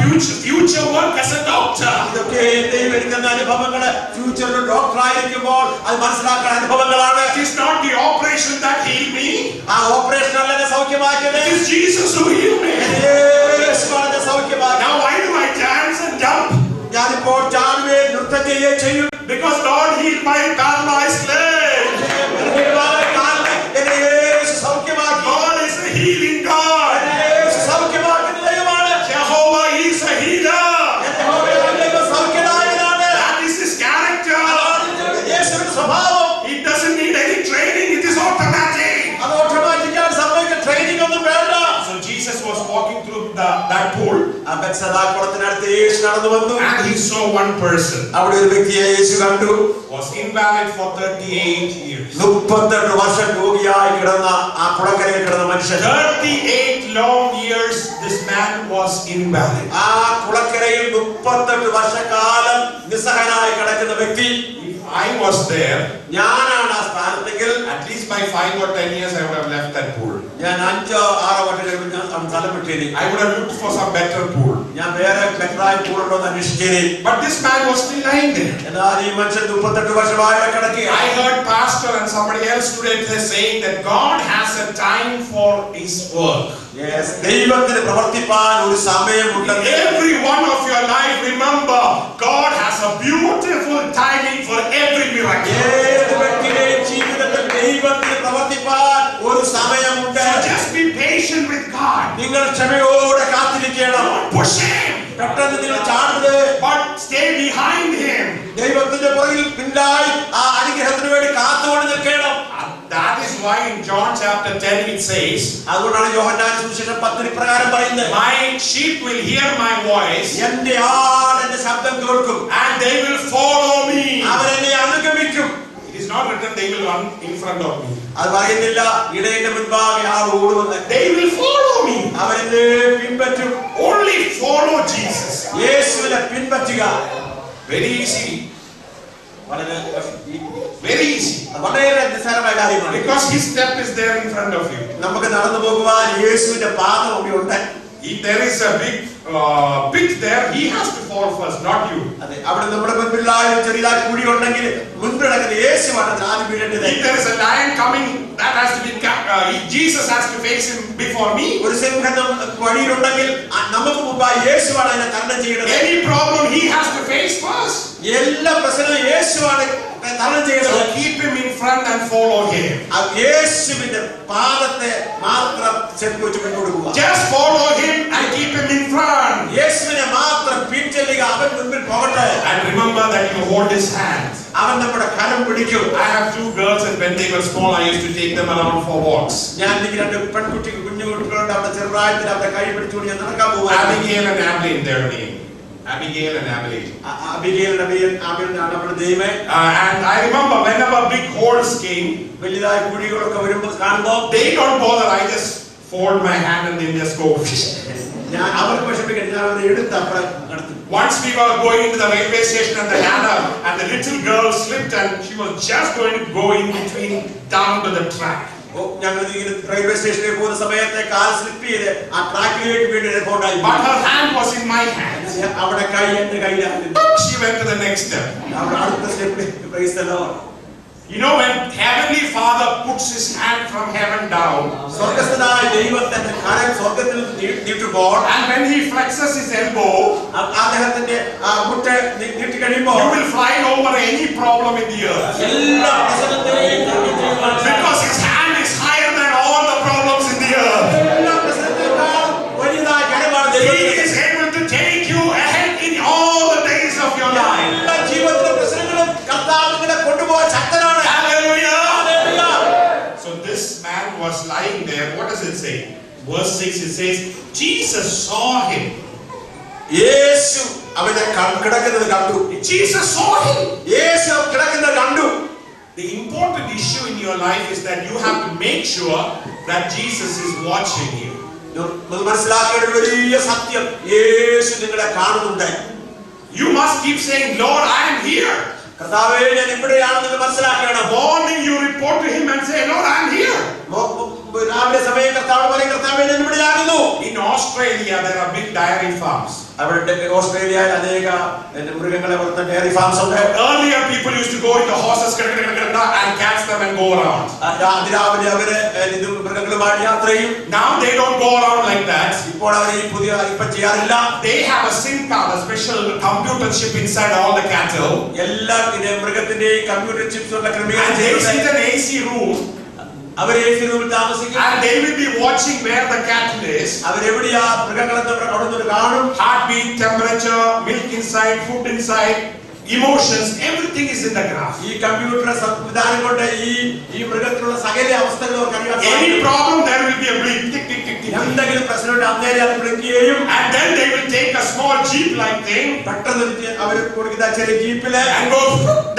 future work as a doctor. ഇതൊക്കെ ദൈവം എനിക്ക് തന്ന അനുഭവങ്ങള് ഫ്യൂച്ചറിൽ ഡോക്ടർ ആയിരിക്കുമ്പോൾ അത് മനസ്സിലാക്കുന്ന അനുഭവങ്ങളാണ്. It is not the operation that healed me. ആ ഓപ്പറേഷൻ അല്ല എന്നെ സൗഖ്യമാക്കിയത്. It is Jesus who healed me. യേശുവാണ് എന്നെ സൗഖ്യമാക്കിയത്. Now why do I dance and jump? ഞാനിപ്പോൾ ചാടുകയും നൃത്തം ചെയ്യുകയും ചെയ്യും. Because Lord healed my paralyzed leg. എന്നെ യേശു സൗഖ്യമാക്കി. God is a healing God. യേശു സൗഖ്യമാക്കുന്ന ദൈവമാണ്. Jehovah is a healer. സൗഖ്യദായകനാണ്. That is his character. യേശുവിന്റെ സ്വഭാവം. It doesn't need any training. It is automatic. അത് ഓട്ടോമാറ്റിക്കാണ് സംഭവിക്കുന്ന. ട്രെയിനിങ് ഒന്നും വേണ്ട. So Jesus was walking through that pool. ആ ബെത്സദാ കുളത്തിനടുത്ത് യേശു നടന്നു വന്നു. And he saw one person. അവിടെ ഒരു വ്യക്തിയെ യേശു കണ്ടു. Was invalid for 38 years. 38 വർഷം രോഗിയായി കിടന്ന ആ കുളക്കരയിൽ കിടന്ന മനുഷ്യൻ. 38 long years this man was invalid. ആ കുളക്കരയിൽ 38 വർഷക്കാലം നിസ്സഹായനായി കിടക്കുന്ന വ്യക്തി. I was there. ഞാനാണ് ആ സ്ഥാനത്തെങ്കിൽ At least by 5 or 10 years I would have left that pool. ഞാൻ 5-6 വർഷം ഞാൻ സ്ഥലം വിട്ടേനെ. I would have looked for some better pool. ഞാൻ വേറെ ബെറ്ററായ പൂളുണ്ടോ എന്ന് അന്വേഷിച്ചേനെ. But this man was still lying there. എന്നാൽ ഈ മനുഷ്യൻ 38 വർഷമായി കിടക്കുക. I heard pastor and somebody else today saying that God has a time for his work. Yes, ദൈവത്തിന് പ്രവർത്തിപ്പാൻ ഒരു സമയമുണ്ട്. Every one of your life, remember, God has a beautiful timing for every miracle. ഏത് വ്യക്തിയുടെയും ജീവിതത്തിൽ ദൈവത്തിന് പ്രവർത്തിപ്പാൻ ഒരു സമയമുണ്ട്. So just be patient with God. നിങ്ങൾ ക്ഷമയോടെ കാത്തിരിക്കണം. Push him. പെട്ടെന്ന് നിങ്ങൾ ചാടരുത്. But stay behind him. ദൈവത്തിന്റെ പുറകിൽ പിന്നായി ആ അനുഗ്രഹത്തിന് വേണ്ടി കാത്തുകൊണ്ട് നിൽക്കണം. That is why in John chapter 10 it says, അതുകൊണ്ടാണ് യോഹന്നാൻ സുവിശേഷം 10 പ്രകാരം പറയുന്നത്, my sheep will hear my voice എന്റെ ആട് എന്റെ ശബ്ദം കേൾക്കും. and they will follow me. അവരെന്നെ അനുഗമിക്കും. It is not written they will run in front of me. അത് പറയുന്നില്ല ഇടയന്റെ മുൻപാകെ ആൾ ഓടുമെന്ന്. They will follow me. അവരെന്നെ പിൻപറ്റും. Only follow Jesus. യേശുവിനെ പിൻപറ്റുക. Very easy. വളരെ Very easy. വളരെ നിസ്സാരമായ കാര്യമാണ്. Because his step is there in front of you. നമുക്ക് നടന്നു പോകുവാൻ യേശുവിന്റെ പാദം അവിടെ ഉണ്ട്. If there is a big pit there, he has to fall first, not you. അതെ, അവിടെ നമ്മുടെ മുൻപിലായ ചെറിയ കുഴി ഉണ്ടെങ്കിൽ മുൻപിടക്കുന്ന യേശുവാണ് ചാടി വീഴേണ്ടത്. If there is a lion coming, that has to be Jesus has to face him before me. ഒരു സിംഹം വഴിയിലുണ്ടെങ്കിൽ നമുക്ക് മുമ്പായി യേശുവാണ് അതിനെ തരണം ചെയ്യേണ്ടത്. Any problem he has to face first. എല്ലാ പ്രശ്നവും യേശുവാണ് തരണം ചെയ്യേണ്ടത്. So keep him in front and follow him. യേശുവിന്റെ പാദത്തെ മാത്രം ചെറുക്കി വെച്ച് പിന്തുടരുക. Just follow him and keep him in front. യേശുവിനെ മാത്രം പിൻചെല്ലുക. അവൻ മുൻപിൽ പോകട്ടെ. And remember that you hold his hand. അവൻ നമ്മുടെ കരം പിടിക്കും. I have 2 girls and when they were small I used to take them around for walks. ഞാൻ എനിക്ക് 2 പെൺകുട്ടികൾ കുഞ്ഞുകുട്ടികളുണ്ട്. അവരുടെ ചെറുപ്രായത്തിൽ അവരുടെ കൈ പിടിച്ചുകൊണ്ട് ഞാൻ നടക്കാൻ പോകും. Abigail and Abilene, their name. Abigail and Abilene. And I remember whenever big holes came, they don't bother. I just fold my hand and then just go. Once we were going into the railway station and the ladder, and the little girl slipped and she was just going to go in between down to the track. Railway സ്റ്റേഷനിൽ പോകുന്ന സമയത്തെ കാൽ slip ചെയ്ത് ആ ട്രാക്കിലേക്ക് വേണ്ടി പോണ്ടായി. But her hand was in my hand. അവിടെ കൈ എന്റെ കയ്യിലായിരുന്നു. She went to the next step. അവിടെ അടുത്ത സ്റ്റെപ്പിൽ praise the Lord. You know, when Heavenly Father puts his hand from heaven down, സ്വർഗ്ഗസ്ഥനായ ദൈവത്തിന്റെ കരം സ്വർഗ്ഗത്തിൽ നീട്ടുമ്പോൾ, and when he flexes his elbow, അദ്ദേഹത്തിന്റെ മുട്ട നീട്ടി കഴിയുമ്പോൾ, you will fly over any problem in the earth. എല്ലാ പ്രശ്നത്തെയും Because his hand is higher than all the problems in the earth. എല്ലാ പ്രശ്നത്തെക്കാൾ വലിയതായ കരമാണ് He ദൈവം. is able to take you ahead in all the days of your life. എല്ലാ ജീവിതത്തിലെ പ്രശ്നങ്ങളും കർത്താവ് നിങ്ങളെ കൊണ്ടുപോകാൻ ശക്തനാണ്. Hallelujah. Hallelujah. So this man was lying there. What does it say? Verse 6 it says, Jesus saw him. യേശു അവനെ കിടക്കുന്നത് കണ്ടു. Jesus saw him. യേശു കിടക്കുന്നത് കണ്ടു. The important issue in your life is that you have to make sure that Jesus is watching you. മനസ്സിലാക്കേണ്ട വലിയ സത്യം, യേശു നിങ്ങളെ കാണുന്നുണ്ട്. You must keep saying, Lord, I am here. കർത്താവേ ഞാൻ ഇവിടെയാണെന്ന് മനസ്സിലാക്കണം. Morning you report to him and say, Lord, I am here. രാവിലെ സമയം കർത്താവ് പറയും, കർത്താവേ ഞാൻ ഇവിടെയാകുന്നു. In Australia there are big dairy farms. അവിടെ ഓസ്ട്രേലിയയിൽ അനേക മൃഗങ്ങളെ വളർത്തുന്ന ഡയറി ഫാംസ് ഉണ്ട്. Earlier people used to go with the horses and catch them and go around. രാവിലെ അവര് മൃഗങ്ങളുമായി യാത്ര ചെയ്യും. Now they don't go around like that. ഇപ്പോൾ അവർ ഇപ്പം ചെയ്യാറില്ല. They have a SIM card, a special computer chip inside all the cattle. എല്ലാ മൃഗത്തിന്റെയും computer chips ഉള്ള And they sit in an AC room. അവർ AC റൂമിൽ താമസിക്കും. And they will be watching where the cattle is. അവരെവിടെയാ മൃഗങ്ങളെ അവിടെ കാണും. Heartbeat, temperature, milk inside, food inside, emotions, everything is in the graph. ഈ computer സംവിധാനം കൊണ്ട് ഈ മൃഗത്തിലുള്ള സകല അവസ്ഥകളും അവർക്ക് അറിയാൻ സാധിക്കും. Any problem there will be a blink, tick tick tick tick. എന്തെങ്കിലും പ്രശ്നമുണ്ട് അന്നേരം അത് ബ്ലിങ്ക് ചെയ്യും. And then they will take a small jeep like thing. പെട്ടെന്ന് അവർ കൊടുക്കുന്ന ചെറിയ ജീപ്പില് and go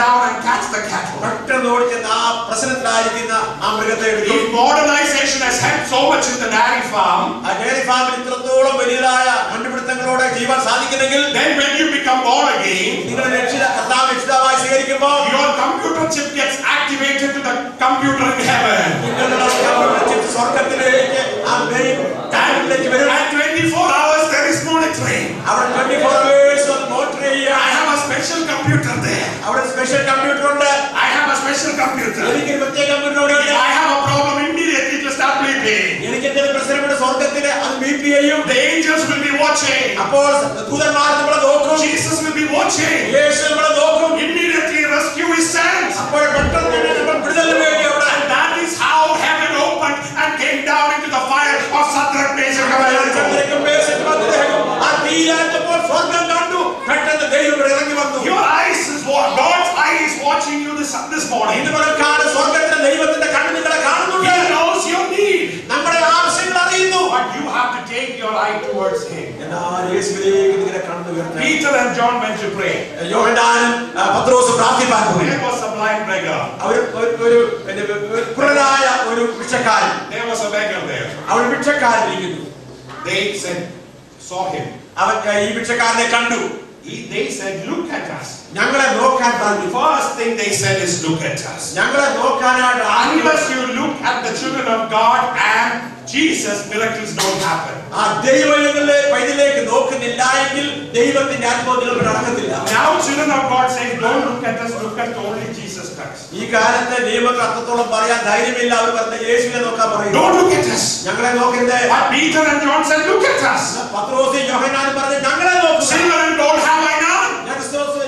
down and catch the cattle. പെട്ടെന്ന് ഓടിക്കുന്ന ആ പ്രശ്നത്തിലായിരിക്കുന്ന ആ മൃഗത്തെ എടുക്കും. If modernization has helped so much in the dairy farm, ആ ഡയറി ഫാമിൽ ഇത്രത്തോളം വലിയതായ കണ്ടുപിടുത്തങ്ങളോടെ ചെയ്യാൻ സാധിക്കുന്നെങ്കിൽ, then when you become born again, നിങ്ങൾ രക്ഷിതാവായി സ്വീകരിക്കുമ്പോൾ your computer chip gets activated to the computer in heaven. നിങ്ങളുടെ കമ്പ്യൂട്ടർ ചിപ്പ് സ്വർഗ്ഗത്തിലേക്ക് ആ മെയിൻ കാലിലേക്ക് വരും. At 24 hours there is monitoring. അവിടെ 24 hours മോണിറ്റർ ചെയ്യാൻ I have a special computer there. അവിടെ special computer ഉണ്ട്. I have a special computer. എനിക്ക് പ്രത്യേക computer ഉണ്ട്. If I have a problem, immediately it will start bleeping. എനിക്ക് എന്തെങ്കിലും പ്രശ്നമുണ്ട് സ്വർഗ്ഗത്തില് അത് ബീപ്പ് ചെയ്യും. The angels will be watching. അപ്പോൾ ദൂതന്മാർ നമ്മളെ നോക്കും. Jesus will be watching. യേശു നമ്മളെ നോക്കും. Immediately rescue is sent. അപ്പോൾ പെട്ടെന്ന് നമ്മൾ വിടുതലിന് വേണ്ടി അവിടെ. And that is how heaven opened and came down into the fire of Shadrach, Meshach, and Abednego. ആ തീയിലായപ്പോൾ സ്വർഗ്ഗം കണ്ടു. പെട്ടെന്ന് ദൈവം ഇവിടെ ഇറങ്ങി വന്നു. Your eyes is what God's eye is watching you this morning. ഇതുപോലെ കാണുന്ന സ്വർഗ്ഗത്തിലെ ദൈവത്തിന്റെ കണ്ണ് നിങ്ങളെ കാണുന്നുണ്ട്. He knows your need. നമ്മുടെ ആവശ്യങ്ങൾ അറിയുന്നു. But you have to take your eye towards Him. എന്നാൽ യേശുവിലേക്ക് നിങ്ങളുടെ കണ്ണ് ഉയർത്തണം. Peter and John went to pray. യോഹന്നാനും പത്രോസും പ്രാർത്ഥിപ്പാൻ പോയി. There was a blind beggar. ഒരു കുരുടനായ ഒരു ഭിക്ഷക്കാരൻ. There was a beggar there. അവൻ ഭിക്ഷക്കാരൻ ഇരിക്കുന്നു. They saw him. അവൻ ഈ ഭിക്ഷക്കാരനെ കണ്ടു. They said, look at us. ഞങ്ങളെ നോക്കാൻ പറഞ്ഞു. First thing they said is, look at us. ഞങ്ങളെ നോക്കാനായിട്ട് Unless you look at the children of God and Jesus, miracles don't happen. ആ ദൈവങ്ങളുടെ പൈതലേക്ക് നോക്കുന്നില്ല എങ്കിൽ ദൈവത്തിന്റെ അത്ഭുതങ്ങൾ നടക്കത്തില്ല. Now children of God say, don't look at us, look at only Jesus Christ. ഈ കാലത്തെ നിയമങ്ങൾ അത്രത്തോളം പറയാൻ ധൈര്യമില്ല. അവർ പറഞ്ഞ യേശുവിനെ നോക്കാൻ പറയും. Don't look at us. ഞങ്ങളെ നോക്കരുത്. But Peter and John said, look at us. പത്രോസും യോഹന്നാനും പറഞ്ഞു ഞങ്ങളെ നോക്കുക. Silver and gold have I none.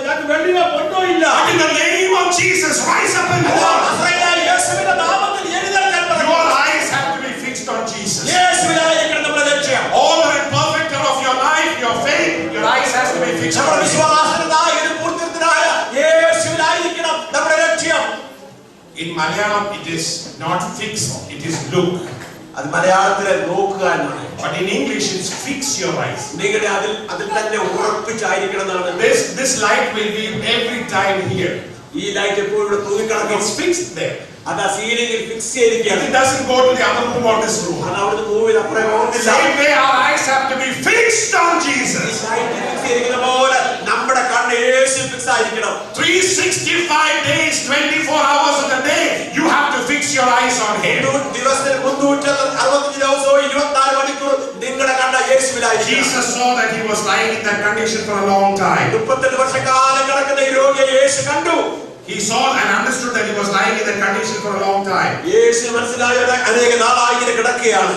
ഞങ്ങൾക്ക് വെള്ളിയോ പൊന്നോ ഇല്ല. But in the name of Jesus, rise up and walk. യേശുവിന്റെ നാമത്തിൽ എഴുന്നേൽക്കാൻ പറഞ്ഞു. Your eyes have to be fixed on Jesus. യേശുവിലായിരിക്കണം നമ്മുടെ ലക്ഷ്യം. All the perfecter of your life, your faith, your eyes has to be fixed on നമ്മുടെ Jesus. വിശ്വാസനായ പൂർത്തിയായ യേശുവിലായിരിക്കണം നമ്മുടെ ലക്ഷ്യം. In Malayalam, it is not fixed, it is look. അത് മലയാളത്തിലെ നോക്കുക എന്നാണ്. But in English, it's fix your eyes. നിങ്ങളുടെ അതിൽ തന്നെ ഉറപ്പിച്ചായിരിക്കണം എന്നാണ്. This light will be every time here. ഈ ലൈറ്റ് എപ്പോഴും ഇവിടെ തൂങ്ങിക്കിടക്കും. It's fixed there. അത് ആ സീലിംഗിൽ ഫിക്സ് ചെയ്തിരിക്കുകയാണ്. It doesn't go to the other room or this room. അത് അവിടുന്ന് മൂവിൽ അപ്പുറം പോകുന്നില്ല. Same way our eyes have to be fixed on Jesus. Light fix ചെയ്തിരിക്കുന്ന പോലെ നമ്മുടെ കണ്ണ് യേശു ഫിക്സ് ആയിരിക്കണം. 365 days, 24 hours of the day, you have to fix your eyes on Him. ദിവസത്തിൽ 365 ദിവസവും 24 മണിക്കൂർ നിങ്ങളുടെ കണ്ണ് യേശുവിലായിരിക്കണം. Jesus saw that he was lying in that condition for a long time. 38 വർഷക്കാലം കിടക്കുന്ന ഈ രോഗിയെ യേശു കണ്ടു. He saw and understood that he was lying in that condition for a long time. യേശു മനസ്സിലായത് അനേക നാളായി ഇങ്ങനെ കിടക്കുകയാണ്.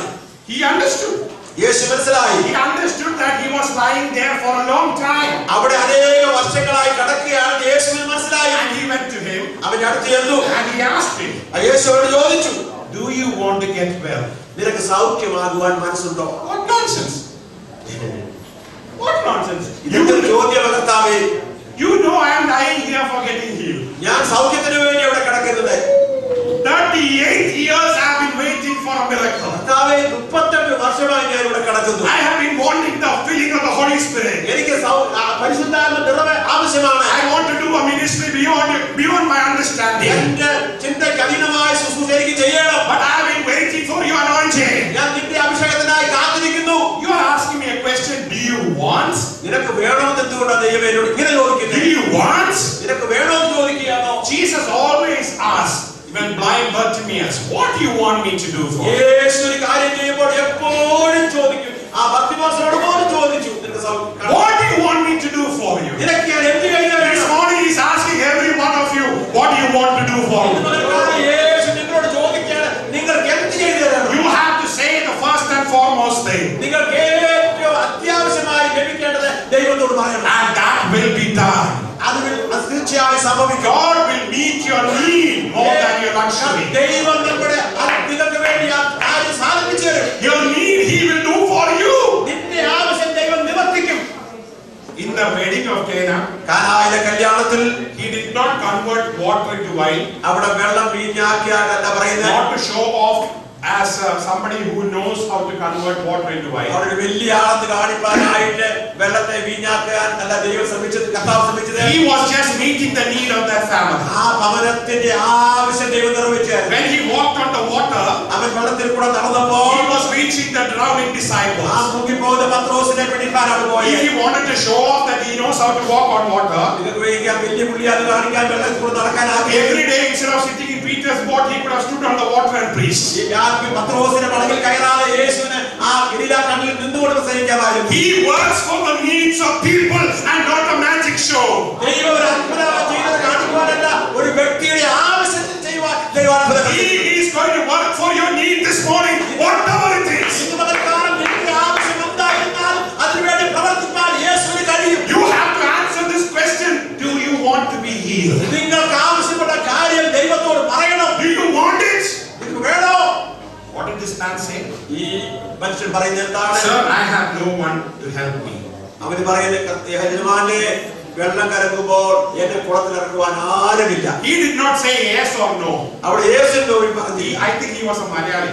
He understood. യേശു മനസ്സിലായി. He understood that he was lying there for a long time. അവിടെ അനേക വർഷങ്ങളായി കിടക്കുകയാണ്. യേശുവിന് മനസ്സിലായി. And he went to him. അവന്റെ അടുത്ത് ചെന്നു. And he asked him, യേശുവോട് ചോദിച്ചു, do you want to get well? നിനക്ക് സൗഖ്യമാകുവാൻ മനസ്സുണ്ടോ? What nonsense. What nonsense. ഇതൊരു ചോദ്യം കർത്താവേ. You know I am lying here for getting healed. ഞാൻ സൗഖ്യത്തിന് വേണ്ടി അവിടെ കിടക്കുന്നത്. 38 years I have been waiting for a miracle. കർത്താവേ 38 വർഷമായി ഞാൻ ഇവിടെ കിടക്കുന്നു. I have been wanting the filling of the Holy Spirit. എനിക്ക് പരിശുദ്ധാത്മ നിറവ് ആവശ്യമാണ്. I want to do a ministry beyond my understanding. എന്റെ ചിന്തയ്ക്ക് അധീനമായ ശുശ്രൂഷ എനിക്ക് ചെയ്യണം. But I have been waiting for your anointing. ഞാൻ നിന്റെ അഭിഷേകത്തിനായി കാത്തിരിക്കുന്നു. You are asking me a question. Do you want? നിനക്ക് വേണമെന്ന് എന്തുകൊണ്ടാണ് ദൈവം എന്നോട് ഇങ്ങനെ ചോദിക്കുന്നത്? Do you want? നിനക്ക് വേണമെന്ന് ചോദിക്കുകയാണോ? Jesus always asks when blind Bartimaeus, what do you want me to do for you? യേശു ഒരു കാര്യം ചെയ്യുമ്പോൾ എപ്പോഴും ചോദിക്കും. ആ ബർത്തിമേയോട് പോലും ചോദിച്ചു, what do you want me to do for you? നിനക്ക് ഞാൻ എന്ത് ചെയ്യാൻ? This morning he's asking every one of you, what do you want to do for me? യേശു നിങ്ങളോട് ചോദിക്കുകയാണ്, നിങ്ങൾക്ക് എന്ത് ചെയ്തു തരണം? You have to say the first and foremost thing, നിങ്ങൾക്ക് ഏറ്റവും അത്യാവശ്യമായി ലഭിക്കേണ്ടത് ദൈവത്തോട് പറയണം. and that will be done. അത് തീർച്ചയായും സംഭവിക്കും. God will meet your need more than your luxury. ദൈവം നമ്മുടെ നിങ്ങൾക്ക് വേണ്ടി ആ കാര്യം സാധിപ്പിച്ചു തരും. Your need he will do for you. നിന്റെ ആവശ്യം ദൈവം നിവർത്തിക്കും. In the wedding of Cana, കാനായിലെ കല്യാണത്തിൽ he did not convert water into wine, അവിടെ വെള്ളം വീഞ്ഞാക്കിയാലല്ല പറയുന്നത്. not to show off as somebody who knows how to convert water into wine. അവിടെ വലിയ ആളെന്ന് കാണിപ്പാനായിട്ട് വെള്ളത്തെ വീഞ്ഞാക്കാൻ അല്ല ദൈവം ശ്രമിച്ചത്, കർത്താവ് ശ്രമിച്ചത്. He was just meeting the need of that family. ആ ഭവനത്തിന്റെ ആവശ്യം ദൈവം നിർവഹിച്ചു. When he walked on the water, അവൻ വെള്ളത്തിൽ കൂടെ നടന്നപ്പോൾ he was reaching the drowning disciples. ആ മുങ്ങിപ്പോകുന്ന പത്രോസിനെ പിടിക്കാനാണ് If പോയത്. he wanted to show off that he knows how to walk on water, ഇതൊക്കെ വേഗം വലിയ പുള്ളിയാന്ന് കാണിക്കാൻ വെള്ളത്തിൽ കൂടെ നടക്കാൻ every day instead of sitting in Peter's boat, he could have stood on the water and preached. പത്രോസിന്റെ പടകിൽ കയറാതെ യേശുവിന് ആ ഗലീല കടലിൽ നിന്നുകൊണ്ട് പ്രസംഗിക്കാമായിരുന്നു. He works for the needs of people and not a magic show. ദൈവം ഒരു അത്ഭുതം ചെയ്തത് കാണിക്കുവാനല്ല, ഒരു വ്യക്തിയുടെ ആവശ്യത്തിൽ ചെയ്യുവാൻ ദൈവം അത്ഭുതം He ചെയ്യും. is going to work for your need this morning, whatever it is. ഇന്ന് പകൽക്കാലം നിന്റെ ആവശ്യം എന്തായിരുന്നാലും അതിനുവേണ്ടി പ്രവർത്തിക്കാൻ യേശുവിന് കഴിയും. You have to answer this question. Do you want to be healed? നിങ്ങൾക്ക് ആവശ്യപ്പെട്ട കാര്യം ദൈവത്തോട് പറയണം. Do you want it? നിങ്ങൾക്ക് വേണോ? What did this man say? ഈ മനുഷ്യൻ പറയുന്നത് എന്താണ്? Sir, I have no one to help me. അവന് പറയുന്നത്, യജമാനെ വെള്ളം കലക്കുമ്പോൾ എന്നെ കുളത്തിൽ ഇറക്കുവാൻ ആരുമില്ല. He did not say yes or no. അവിടെ യേശുവിന്റെ ഒരു പറഞ്ഞു. I think he was a Malayali.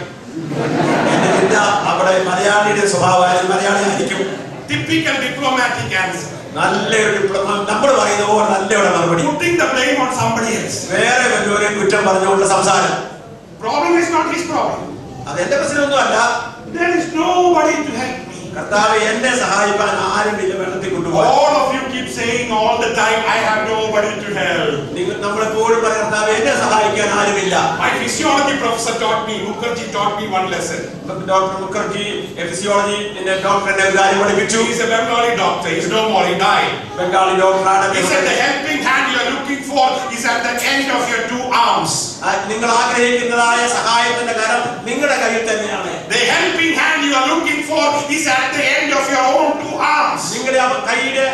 അവിടെ മലയാളിയുടെ സ്വഭാവം മലയാളി ആയിരിക്കും. Typical diplomatic answer. നല്ലൊരു ഡിപ്ലോമ നമ്മൾ പറയുന്ന പോലെ നല്ലൊരു മറുപടി. Putting the blame on somebody else. വേറെ വല്ലവരെയും കുറ്റം പറഞ്ഞുകൊണ്ട് സംസാരം. Problem is not his problem. അത് എന്റെ പ്രശ്നമൊന്നും അല്ല. There is nobody to help me. കർത്താവ് എന്നെ സഹായിക്കാൻ ആരുമില്ല വെള്ളത്തിൽ കൊണ്ടുപോകാൻ. All of you keep saying all the time, I have nobody to help. നിങ്ങൾ നമ്മളെപ്പോഴും പറയും കർത്താവ് എന്നെ സഹായിക്കാൻ ആരുമില്ല. My physiology professor taught me, Mukherjee taught me one lesson. Doctor Mukherjee physiology doctor എന്നെ ഒരു കാര്യം പഠിപ്പിച്ചു. He is a Bengali doctor. He is no more. He died. Bengali ഡോക്ടറാണ്. He said the helping hand you are looking for is at the end of your two arms. നിങ്ങൾ ആഗ്രഹിക്കുന്നതായ സഹായത്തിന്റെ കരം നിങ്ങളുടെ കയ്യിൽ തന്നെയാണ്. The helping hand you are looking for is at the end of your own two arms. നിങ്ങളുടെ കൈയുടെ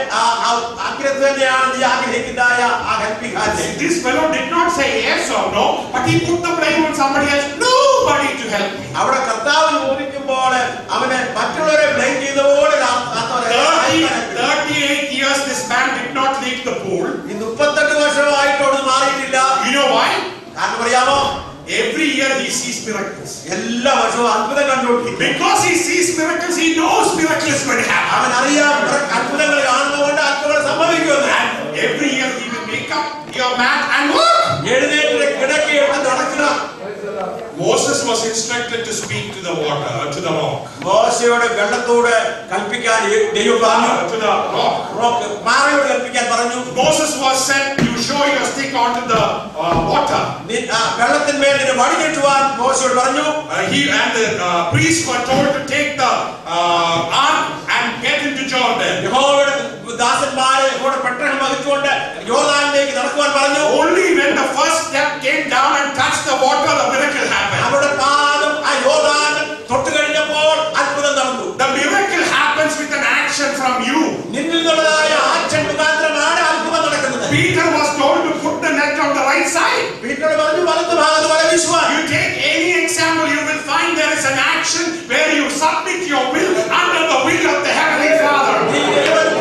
അഗ്രത്ത് തന്നെയാണ് നീ ആഗ്രഹിക്കുന്നതായ ആ helping hand. This fellow did not say yes or no, but he put the blame on somebody else. Nobody to help me. അവിടെ കർത്താവ് ചോദിക്കുമ്പോൾ അവനെ മറ്റുള്ളവരെ blame ചെയ്തപോലെ 38 years this man did not leave the pool. 38 വർഷമായിട്ടോട് മാറിയിട്ടില്ല. You know why? കാരണം അറിയാമോ? Every year he sees miracles. എല്ലാ വർഷവും അത്ഭുതം കണ്ടുകൊണ്ടിരിക്കും. Because he sees miracles, he knows miracles will happen. അവൻ അറിയാം അത്ഭുതങ്ങൾ കാണുന്നതുകൊണ്ട് അത്ഭുതങ്ങൾ സംഭവിക്കുമെന്ന്. And every year he will wake up your mat and work. എഴുന്നേറ്റ് കിടക്കി എടുത്ത് നടക്കുക. Moses was instructed to speak to the water, to the rock. മോശയോട് വെള്ളത്തോട് കൽപ്പിക്കാൻ ദൈവം പറഞ്ഞു. To the rock. റോക്ക് പാറയോട് കൽപ്പിക്കാൻ പറഞ്ഞു. Moses was sent to show your stick onto the water. വെള്ളത്തിന്മേൽ നിന്നെ വടി കെട്ടുവാൻ മോശയോട് പറഞ്ഞു. He and the priests were told to take the ark and get into Jordan. യഹോവയുടെ ദാസന്മാരെ യഹോവയുടെ പെട്ടകം വഹിച്ചുകൊണ്ട് യോർദാനിലേക്ക് നടക്കുവാൻ പറഞ്ഞു. Only when the first step came down and touched the water, the miracle happened. അവരുടെ പാദം ആ യോർദാനിൽ തൊട്ട് കഴിഞ്ഞപ്പോൾ അത്ഭുതം നടന്നു. The miracle happens with an action from you. നിന്നിൽ നിന്നുള്ളതായ ആക്ഷൻ മുഖാന്തരമാണ് അത്ഭുതം നടക്കുന്നത്. Peter was told to put the net on the right side. പീറ്ററോട് പറഞ്ഞു വലത്ത് ഭാഗത്ത് വല വീശുവാൻ. You take any example, you will find there is an action where you submit your will under the will of the Heavenly Father.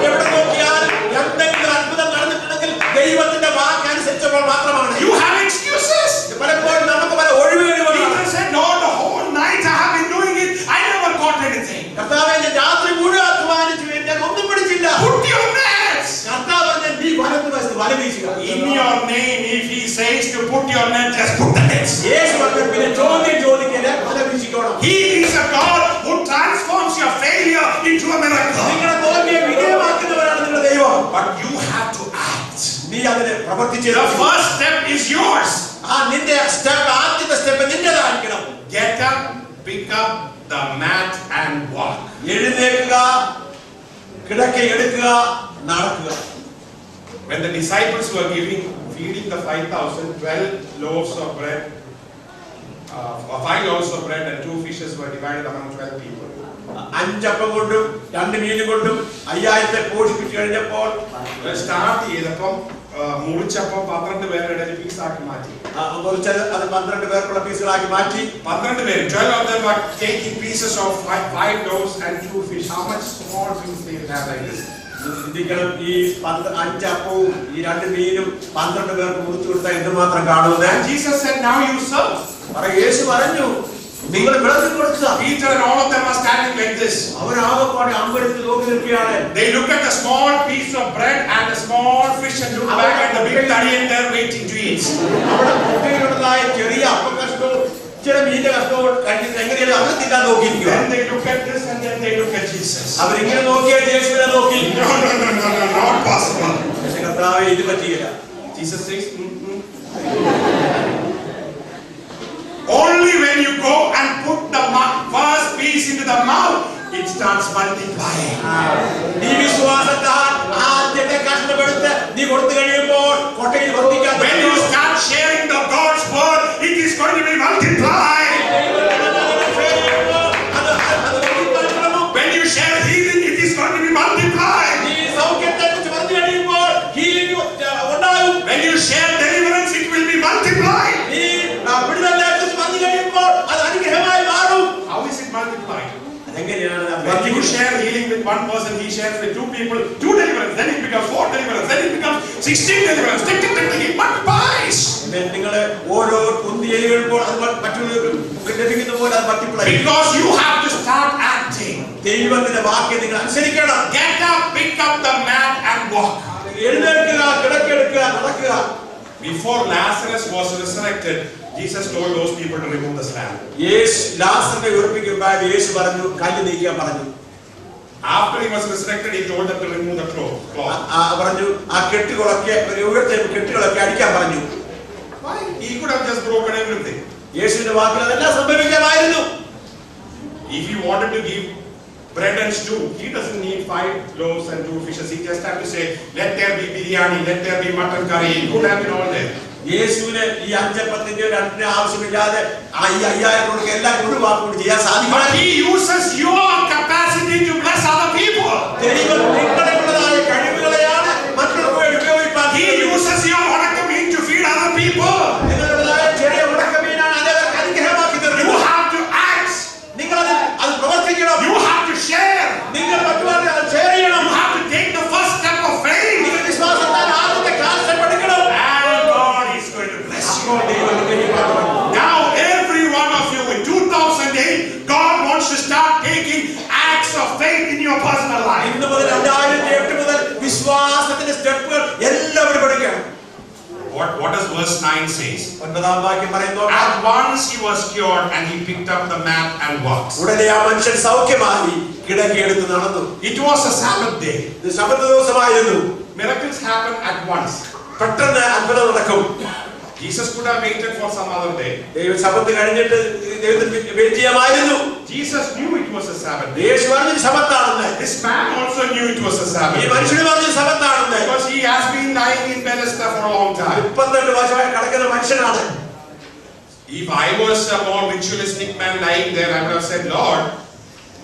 എവിടെ നോക്കിയാൽ എന്തെങ്കിലും അത്ഭുതം നടന്നിട്ടുണ്ടെങ്കിൽ ദൈവത്തിന്റെ വാക്കനുസരിച്ചപ്പോൾ മാത്രമാണ്. You have excuses. പലപ്പോഴും നമുക്ക് പല ഒഴിവുകൾ. Peter said, no, the whole night I have been doing it. I never caught anything. കർത്താവേ ഞാൻ രാത്രി മുഴുവൻ അധ്വാനിച്ചു, ഞാൻ ഒന്നും പിടിച്ചില്ല. Put your nets. കർത്താവ് നീ വലത്ത് വശത്ത് വല വീശുക. In your name, if he says to put your net, just put the nets. യേശു പറഞ്ഞു പിന്നെ ചോദ്യം ചോദിക്കരുത്, വല വീശിക്കോണം. He is a God who transforms your failure into a miracle. നിങ്ങളുടെ തോൽവിയെ വിജയമാക്കുന്നവൻ but you have to act. നീ അതിനെ പ്രവർത്തിച്ചേ The first step is yours. ആ നിന്റെ സ്റ്റെപ്പ്, ആദ്യത്തെ step നിന്റേതായിരിക്കണം. Get up, pick up the mat and walk. എഴുന്നേൽക്കുക, കിടക്ക എടുക്കുക, നടക്കുക. When the disciples were feeding the 5,000, 12 loaves of bread, 5 loaves of bread and 2 fishes were divided among 12 people. 5 അപ്പം കൊണ്ടും 2 മീൻ കൊണ്ടും 5000 പോഷിപ്പിച്ചു കഴിഞ്ഞപ്പോൾ സ്റ്റാർട്ട് ചെയ്തപ്പോൾ മുറിച്ചപ്പം 12 പേരുടെ പീസാക്കി മാറ്റി. അത് 12 പേർക്കുള്ള പീസുകളാക്കി മാറ്റി. 12 പേര്, 12 of them were taking pieces of 5 loaves and 2 fish. How much small things they have like this? ചിന്തിക്കണം, ഈ 5 അപ്പവും ഈ 2 മീനും 12 പേർക്ക് മുറിച്ചു കൊടുത്താൽ എന്തുമാത്രം കാണുമെന്ന്. Jesus said, now you serve. യേശു പറഞ്ഞു, നിങ്ങൾ വിളമ്പി കൊടുക്കുക. Peter and all of them are standing like this. അവരാകപ്പാടെ അമ്പരത്തിൽ നോക്കി നിൽക്കുകയാണ്. They look at the small piece of bread and the small fish and look back at the big tariyan there waiting to eat. അവിടെ കുട്ടികളുടേതായ ചെറിയ അപ്പക്കഷ്ടവും ചില മീനിന്റെ കഷ്ടവും എങ്ങനെയാണ് അവർ തിന്നാൻ നോക്കിയിരിക്കുക. Then they look at this and then they look at Jesus. അവരിങ്ങനെ നോക്കിയാൽ യേശുവിനെ നോക്കി. No, not possible. കർത്താവേ, ഇത് പറ്റിയില്ല. Jesus says, only when you go and put the first piece into the mouth, it starts multiplying. നീ വിശ്വാസത്താൽ ആദ്യത്തെ കഷ്ണമെടുത്ത് നീ കൊടുത്തു കഴിയുമ്പോൾ കൊട്ടയിൽ വർദ്ധിക്കാൻ. When you start sharing the God's word, it is going to be multiplied. When you share healing, it is going to be multiplied. നീ സൗഖ്യത്തെ കുറിച്ച് പറഞ്ഞു കഴിയുമ്പോൾ ഹീലിംഗ് ഉണ്ടാകും. When you share deliverance, it will be multiplied. നീ വിടുതലിനെ കുറിച്ച് പറഞ്ഞു കഴിയുമ്പോൾ അത് അനുഗ്രഹമായി മാറും. How is it multiplied? അതെങ്ങനെയാണ്? When you share healing with one person, he shares with 2 people, 2 deliverance, then it becomes 4 deliverance, then it becomes 16 deliverance. It multiplies. നിങ്ങൾ ഓരോ കുന്തി എഴുതുമ്പോൾ അത് മറ്റുള്ളവർക്ക് ലഭിക്കുന്ന പോലെ അത് multiply. Because you have to start acting. ദൈവത്തിന്റെ വാക്യം നിങ്ങൾ അനുസരിക്കണം. Get up, pick up the mat and walk. എഴുന്നേൽക്കുക, കിടക്കെടുക്കുക, നടക്കുക. Before Lazarus was resurrected, Jesus told those people to remove the slab. യേശു ലാസറിനെ ഉയർപ്പിക്കുമ്പോൾ യേശു പറഞ്ഞു കല്ല് നീക്കാൻ പറഞ്ഞു. After he was resurrected, he told them to remove the cloth. പറഞ്ഞു ആ കെട്ടുകളൊക്കെ കെട്ടുകളൊക്കെ അടിക്കാൻ പറഞ്ഞു. Why? He could have just broken everything. യേശുവിന്റെ വാക്കിൽ അതെല്ലാം സംഭവിക്കാമായിരുന്നു. If he wanted to give bread and stew, he doesn't need 5 loaves and 2 fishes. He just have to say, let there be biryani, let there be mutton curry. He could have it all there. യേശുവിന് ഈ 5 അപ്പത്തിന്റെ 2 ആവശ്യമില്ലാതെ 5000 എല്ലാം ഒഴിവാക്കുകൊണ്ട് ചെയ്യാൻ സാധിക്കും. But he uses your capacity to bless other people. ദൈവം നിങ്ങളുടേതായ കഴിവുകളെയാണ് മറ്റുള്ളവർക്ക് ഉപയോഗിക്കാൻ. He uses your ഉണക്കമീൻ to feed other people. നിങ്ങളുടേതായ ചെറിയ ഉണക്കമീനാണ് അതവർക്ക് അനുഗ്രഹമാക്കി തരുന്നത്. You have to act. നിങ്ങൾ അത് പ്രവർത്തിക്കണം. You have to share. നിങ്ങൾ മറ്റുള്ളവരെ അത് ഷെയർ ചെയ്യണം. You have to take the first step of faith. നിങ്ങൾ വിശ്വാസത്താൽ ആദ്യത്തെ കാലം എടുക്കണം. And God is going to bless you. Now every one of you in 2008, God wants to start taking acts of faith in your personal life. ഇന്ന് മുതൽ 2008 മുതൽ വിശ്വാസത്തിന്റെ സ്റ്റെപ്പുകൾ എല്ലാവരും പഠിക്കണം. What does verse 9 says? 9-ാം വാക്യം പറയുന്നു, At once he was cured and he picked up the mat and walked. ഉടനെ ആ മനുഷ്യൻ സൗഖ്യമായി കിടക്കയെടുത്ത് നടന്നു. It was a Sabbath day. ഇത് ശബത്ത് ദിവസമായിരുന്നു. Miracles happen at once. പെട്ടെന്ന് അത്ഭുതം നടക്കും. Jesus could have waited for some other day. ദൈവം ശബത്ത് കഴിഞ്ഞിട്ട് ദൈവത്തിന് വെയിറ്റ് ചെയ്യാമായിരുന്നു. Jesus knew it was a Sabbath day. യേശു പറഞ്ഞു ശബത്താണെന്ന്. This man also knew it was a Sabbath ഈ day. മനുഷ്യന് പറഞ്ഞു ശബത്താണെന്ന്. Because he has been lying in Bethesda for a long time. 38 വർഷമായി കിടക്കുന്ന മനുഷ്യനാണ്. If I was a more ritualistic man lying there, I would have said, Lord,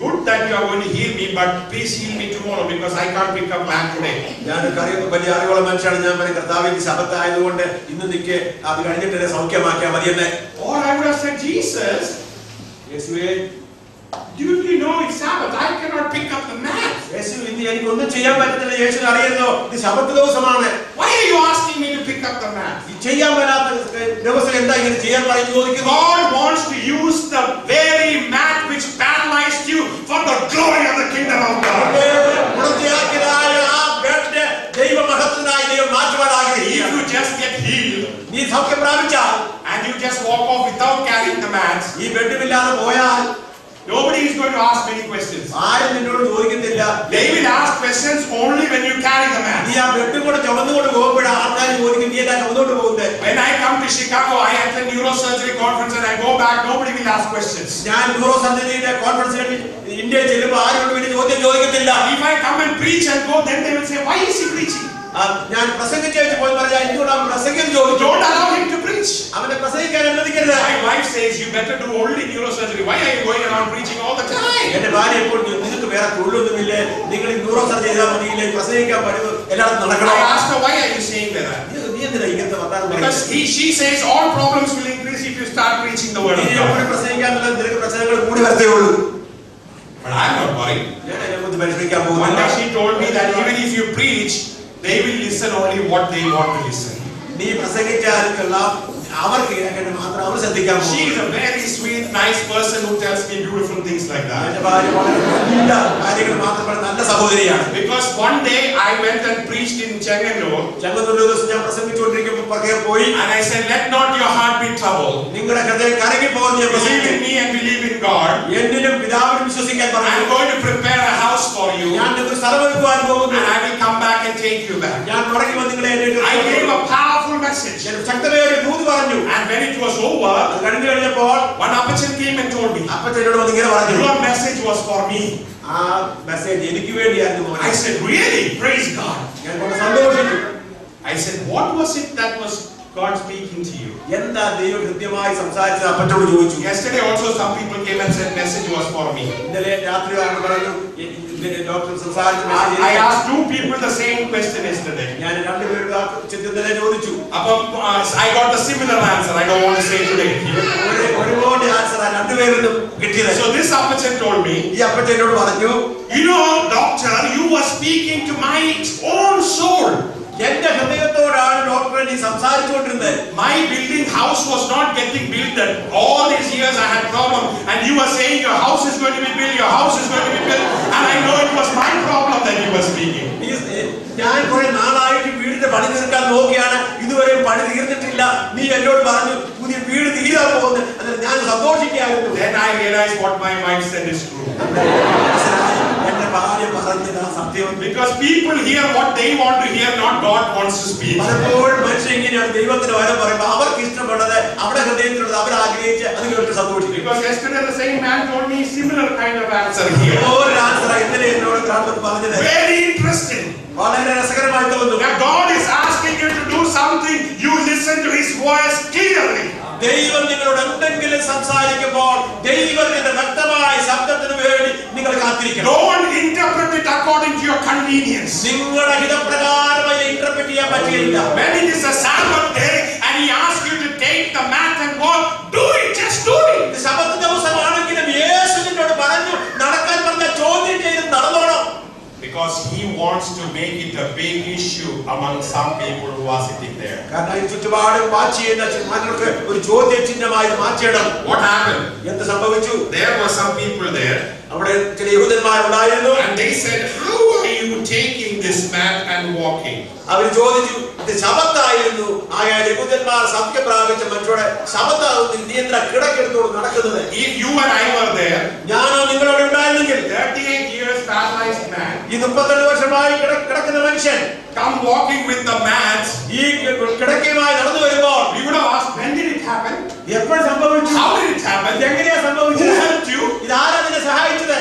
good that you are going to heal me, but please heal me tomorrow because I can't pick up mat today. ഞാൻ വലിയ അറിവുള്ള മനുഷ്യനാണ്. ഞാൻ പറയും കർത്താവേ ഈ ശബത്ത് ആയതുകൊണ്ട് ഇന്ന് നിക്ക് അത് കഴിഞ്ഞിട്ട് എന്നെ സൗഖ്യമാക്കിയാൽ മതിയെന്ന്. Or I would have said, Jesus, യേശുവേ, do you know it's Sabbath? I cannot pick up the mat. യേശു ഇന്ന് എനിക്കൊന്നും ചെയ്യാൻ പറ്റുന്നില്ല. യേശു അറിയുന്നോ ഇത് ശബത്ത് ദിവസമാണ്. Why are you asking me to pick up the mat? ചെയ്യാൻ പറ്റാത്ത ദിവസം എന്താ ഇങ്ങനെ ചെയ്യാൻ പറയുന്നു ചോദിക്കുന്നു. God wants to use the very mat which paralyzed you for the glory of the kingdom of God. പൂർത്തിയാക്കിയതായ ആ ബെഡ് ദൈവമഹത്വത്തിനായി ദൈവം മാറ്റുവാൻ ആഗ്രഹിക്കുന്നു. If you just get healed നീ സൗഖ്യം പ്രാപിച്ചാൽ and you just walk off without carrying the mat, ഈ ബെഡുമില്ലാതെ പോയാൽ nobody is going to ask many questions. ആരും നിന്നോട് ചോദിക്കുന്നില്ല. They will ask questions only when you carry the mat. നീ ആ ബെഡും കൂടെ ചുമന്നുകൊണ്ട് പോകുമ്പോഴാണ് ആൾക്കാർ ചോദിക്കും നീ എല്ലാം ചുമന്നുകൊണ്ട് പോകുന്നത്. When I come to Chicago, I attend neurosurgery conference and I go back, nobody will ask questions. ഞാൻ ന്യൂറോ സർജറിയുടെ കോൺഫറൻസിൽ ഇന്ത്യയിൽ ചെല്ലുമ്പോൾ ആരോടും വലിയ ചോദ്യം ചോദിക്കത്തില്ല. If I come and preach and go, then they will say, why is he preaching? ഞാൻ പ്രസംഗിച്ചു പോയി പറഞ്ഞാൽ എന്തുകൊണ്ട് അവൻ പ്രസംഗം ചോദിച്ചു. Don't allow him to preach. അവനെ പ്രസംഗിക്കാൻ അനുവദിക്കരുത്. My wife says you better do only neurosurgery. Why are you going around preaching all the time? എന്റെ ഭാര്യ എപ്പോൾ നിങ്ങൾക്ക് വേറെ തൊഴിലൊന്നുമില്ലേ, നിങ്ങൾ ന്യൂറോ സർജറി ചെയ്താൽ മതിയില്ലേ, പ്രസംഗിക്കാൻ പറ്റും എല്ലായിടത്തും നടക്കണം. I asked her, why are you saying that? നീ എന്തിനാ ഇങ്ങനത്തെ വർത്താനം പറയുന്നത്? Because she says all problems will increase if you start preaching the word of God. നീ പ്രസംഗിക്കാൻ നിനക്ക് പ്രശ്നങ്ങൾ കൂടി വരത്തേ ഉള്ളൂ. But I'm not worried. ഞാൻ അതിനെക്കുറിച്ച് പരിശ്രമിക്കാൻ One പോകുന്നില്ല. day she told me that even if you preach, they will listen only what they want to listen. നീ പ്രസംഗിച്ചാൽ അവർക്ക് കേൾക്കേണ്ട മാത്രം അവർ ശ്രദ്ധിക്കാൻ പോകും. She is a very sweet, nice person who tells me beautiful things like that. എന്റെ ഭാര്യ വളരെ നല്ല കാര്യങ്ങൾ മാത്രം പറയുന്ന നല്ല സഹോദരിയാണ്. Because one day I went and preached in Chengalore. ചങ്ങന്നൂരിൽ ഒരു ദിവസം ഞാൻ പ്രസംഗിച്ചുകൊണ്ടിരിക്കുമ്പോൾ പുറകെ പോയി. And I said, let not your heart be troubled. നിങ്ങളുടെ ഹൃദയം കരങ്ങി പോകുന്ന ഞാൻ Believe പ്രസംഗിച്ചു. in me and believe in God. എന്നിലും പിതാവിനും വിശ്വസിക്കാൻ I പറഞ്ഞു. am going to prepare a house for you. ഞാൻ നിങ്ങൾക്ക് സ്ഥലമൊരുക്കുവാൻ പോകുന്നു. And I will come back and take you back. ഞാൻ മടങ്ങി വന്ന് നിങ്ങളെ I gave a powerful message. ശക്തമായ ഒരു ദൂത് പറഞ്ഞു. And when it was over, കഴിഞ്ഞു കഴിഞ്ഞപ്പോൾ one Appachan came and told me, അപ്പച്ചനോട് വന്ന് ഇങ്ങനെ പറഞ്ഞു, your message was for me. ആ മെസ്സേജ് എനിക്ക് വേണ്ടിയായിരുന്നു മോനെ. I said, really? Praise God. ഞാൻ വളരെ സന്തോഷിച്ചു. I said, what was it that was God speaking to you? എന്താ ദൈവം കൃത്യമായി സംസാരിച്ചത് അപ്പച്ചനോട് ചോദിച്ചു. Yesterday also some people came and said message was for me. ഇന്നലെ രാത്രി പറഞ്ഞു ഡോക്ടർ സംസാരിച്ച I message. asked two people the same question yesterday. ഞാൻ രണ്ടുപേരോട് ആ ചിന്തനെ ചോദിച്ചു. I got the similar answer. I don't want to say today. ഒരുപാട് answer രണ്ടുപേരും കിട്ടിയത്. So this Appachan told me, ഈ അപ്പച്ചനോട് പറഞ്ഞു, you know, doctor, you were speaking to my own soul. എന്റെ ഹൃദയത്തോടാണ് ഡോക്ടറെ നീ സംസാരിച്ചുകൊണ്ടിരുന്നത്. My building house was not getting built. That all these years I had problem, and you were saying your house is going to be built, your house is going to be built, and I know it was my problem that you were speaking. ഞാൻ കുറെ നാളായിട്ട് വീടിന്റെ പണി തീർക്കാൻ നോക്കിയാണ്, ഇതുവരെ പണി തീർന്നിട്ടില്ല. നീ എന്നോട് പറഞ്ഞു പുതിയ വീട് തീരാൻ പോകുന്നത്. അതിൽ ഞാൻ സന്തോഷിക്കായിരുന്നു. Then I realized what my wife said is true. എന്റെ ഭാര്യ പറഞ്ഞത് സത്യം. Because people hear what they want to hear, not God wants to speak. പലപ്പോഴും മനുഷ്യൻ ഇങ്ങനെയാണ് ദൈവത്തിന് വരം പറയുമ്പോൾ അവർക്ക് ഇഷ്ടപ്പെട്ടത് അവിടെ ഹൃദയത്തിലുള്ളത് അവർ ആഗ്രഹിച്ച് അത് കേട്ട് സന്തോഷിക്കും. Because yesterday the same man told me similar kind of answer here. ഒരു ആൻസർ ഇന്നലെ എന്നോട് കാണുമ്പോൾ പറഞ്ഞത് Very interesting. വളരെ രസകരമായി തോന്നുന്നു. That God is asking you to do something, you listen to His voice clearly. ദൈവം നിങ്ങളോട് എന്തെങ്കിലും സംസാരിക്കുമ്പോൾ ദൈവത്തിന്റെ വ്യക്തമായ ശബ്ദത്തിന് വേണ്ടി നിങ്ങൾ കാത്തിരിക്കണം. Don't interpret it according to your convenience. നിങ്ങളുടെ ഹിതപ്രകാരമായി ഇന്റർപ്രറ്റ് ചെയ്യാൻ പറ്റില്ല. When it is a Sabbath day and He asks you to take the mat and walk, do it. Just do it. ശബത്ത് ദിവസമാണെങ്കിലും യേശു നിന്നോട് പറഞ്ഞു നടക്കാൻ പറഞ്ഞ ചോദ്യം ചെയ്ത് നടന്നോണം. Because He wants to make it a big issue among some people who are sitting there. കാരണം ഈ ചുറ്റുപാടും വാച്ച് ചെയ്യുന്ന മനുഷ്യർക്ക് ഒരു ചോദ്യചിഹ്നമായി മാറ്റണം. What happened? എന്ത് സംഭവിച്ചു? There were some people there. അവിടെ ചില യഹൂദന്മാരുണ്ടായിരുന്നു. And they said, how are you taking this mat and walking? അവർ ചോദിച്ചു, ഇത് ശബത്തായിരുന്നു. ആയാൽ യഹൂദന്മാർ സത്യം പ്രാപിച്ച മനുഷ്യരുടെ ശബത്താവുന്ന നിയന്ത്ര കിടക്കെടുത്തോട് നടക്കുന്നത്. If you and I were there, ഞാനോ നിങ്ങളോട് ഉണ്ടായിരുന്നെങ്കിൽ 38 years paralyzed man, ഈ 32 വർഷമായി കിടക്കുന്ന മനുഷ്യൻ come walking with the mat, ഈ കിടക്കയുമായി നടന്നു വരുമ്പോൾ we would have asked, when did it happen? എപ്പോൾ സംഭവിച്ചു? How did it happen? എങ്ങനെയാ Who സംഭവിച്ചത്? helped you? ഇതാരാ നിന്നെ സഹായിച്ചത്?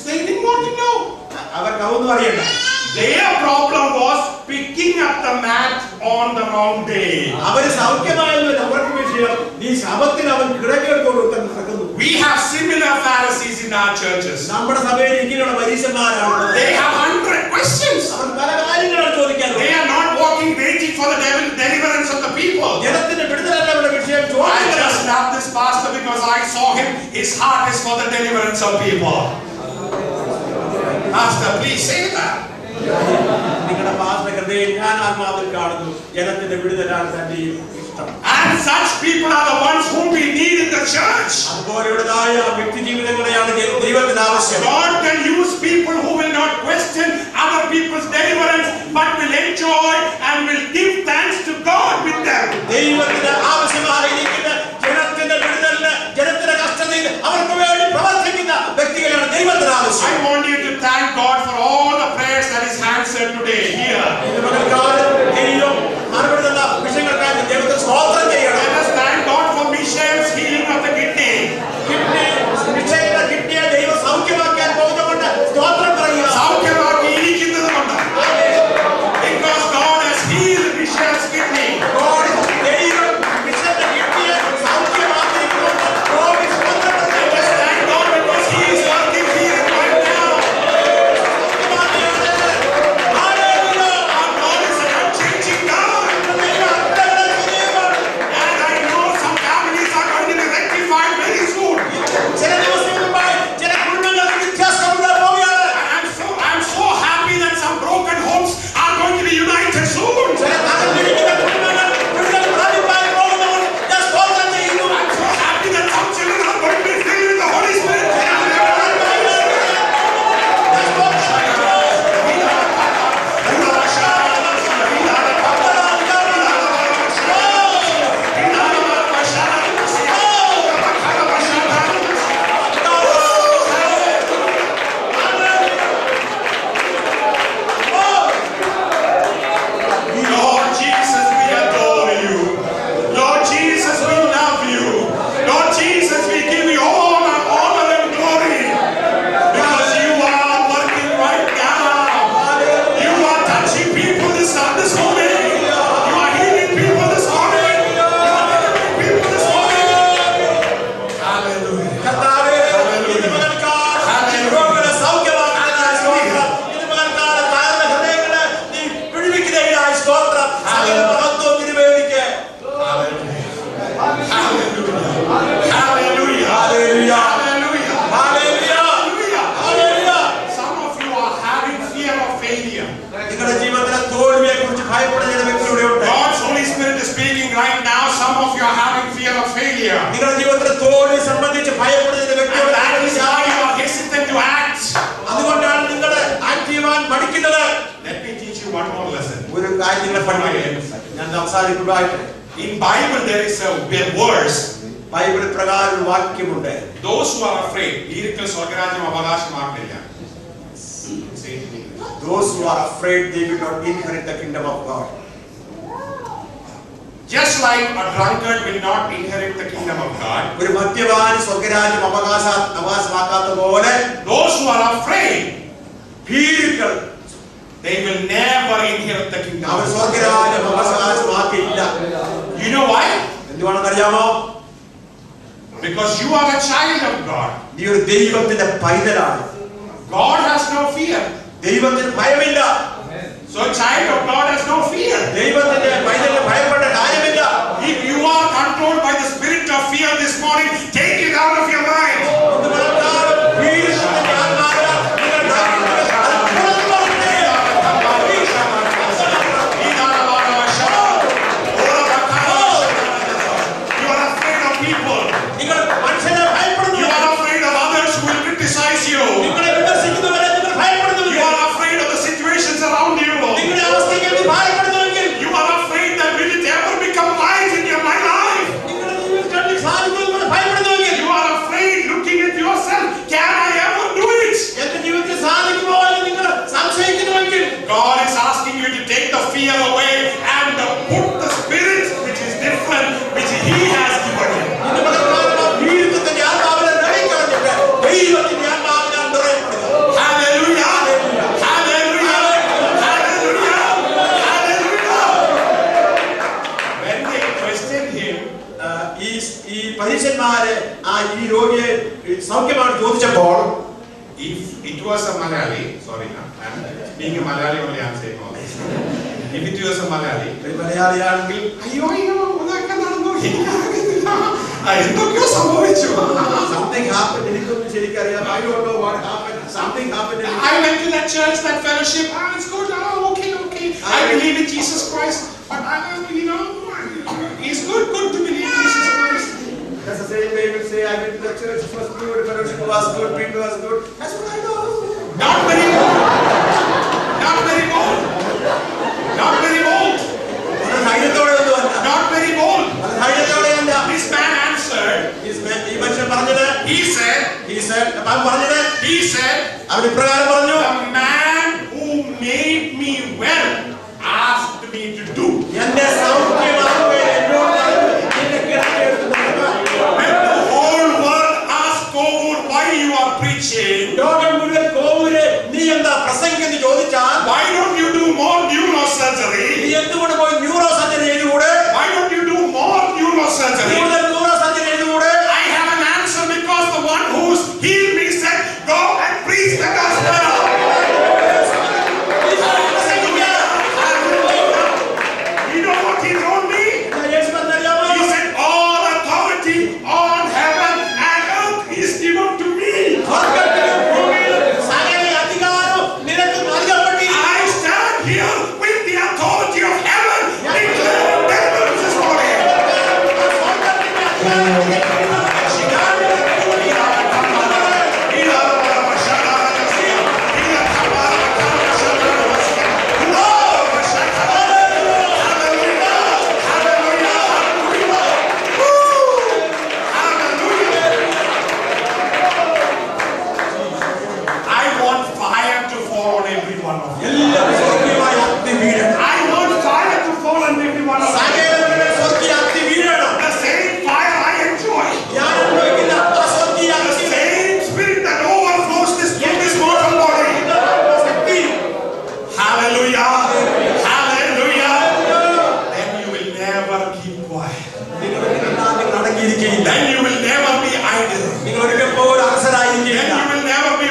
They didn't want to know. അവർക്ക് അതൊന്നും അറിയണ്ട. Their problem was picking up the mat on the wrong day. അവര് സൗഖ്യമായെന്ന് അവർക്ക് വിഷയം ഈ ശബത്തിൽ അവൻ കിടക്കെടുത്തോട് നടക്കുന്നു. We have similar Pharisees in our churches. നമ്മുടെ സഭയിൽ ഇങ്ങനെയുള്ള പരീശന്മാരാണ്. They have 100 questions. അവർ പല കാര്യങ്ങളാണ് ചോദിക്കാറ്. They are not walking waiting for the deliverance of the people. ജനത്തിന്റെ വിടുതലല്ല അവരുടെ വിഷയം. I just love this pastor because I saw him. His heart is for the deliverance of people. Pastor, please say that. നിങ്ങളുടെ pastor ഹൃദയം ഞാൻ ആത്മാവിൽ കാണുന്നു. ജനത്തിന്റെ വിടുതലാണ് തന്റെ ഇഷ്ടം. And such people are the ones whom we need in the church. അതുപോലെയുള്ളതായ വ്യക്തി ജീവിതങ്ങളെയാണ് ദൈവത്തിന് ആവശ്യം. God can use people who will not question other people's deliverance but will enjoy and will give thanks to God with them. ദൈവത്തിന് ആവശ്യമായിരിക്കുന്ന ജനത്തിന്റെ വിടുതലിന് ജനത്തിന്റെ കഷ്ടതയിൽ അവർക്ക് വേണ്ടി പ്രവർത്തിക്കുന്ന വ്യക്തികളാണ് ദൈവത്തിന് ആവശ്യം. I want you to thank God for all the prayers answered today here. Let us thank God for Michelle's healing of the kidney. Because God has healed Michelle's kidney. God's Holy Spirit is speaking right now. Some of you are having fear of failure. And that is why you are hesitant to act. Let me teach you one more lesson. In Bible there is a verse. Those who are afraid, those who are afraid, they will not inherit the kingdom of God. Just like a drunkard will not inherit the kingdom of God, those who are afraid, they will never inherit the kingdom of God. You know why? Because you are a child of God. God has no fear. So a child of God has no fear. If you are controlled by the spirit of fear this morning, take it out of your mind. You are afraid of people. You are afraid of others who will criticize you. Around you. You are afraid that will it ever become life in your life? You are afraid looking at yourself. Can I ever do it? God is asking you to take the fear away and put the spirit which is different, which He has given you. If it was a Malayali, sorry, being a Malayali only I'm saying all this. If it was a Malayali, something happened. I don't know what happened. Something happened. I went to that church, that fellowship. It's good. Okay. I believe in Jesus Christ. But it's good to believe in Jesus Christ. That's the same way we say, I went to the church, it was good, fellowship was good, people was good. That's what I know. Not very bold. Not very bold. Not very bold. Not very bold. This man answered. He said, the man who made me one of them. സകലരുടെ സ്വർഗീയ അഗ്നി വീഴണം. The same fire I enjoy. ഞാൻ അനുഭവിക്കുന്ന ആ സ്വർഗീയ The അഗ്നി, same spirit that overflows this mortal body. Shakti. Hallelujah. Hallelujah. Then you will never keep quiet. നിങ്ങൾ അടങ്ങിയിരിക്കുകയില്ല. Then you will never be idle. നിങ്ങൾ ഒരിക്കൽ പോലും Then അലസരായിരിക്കുകയില്ല. you will never be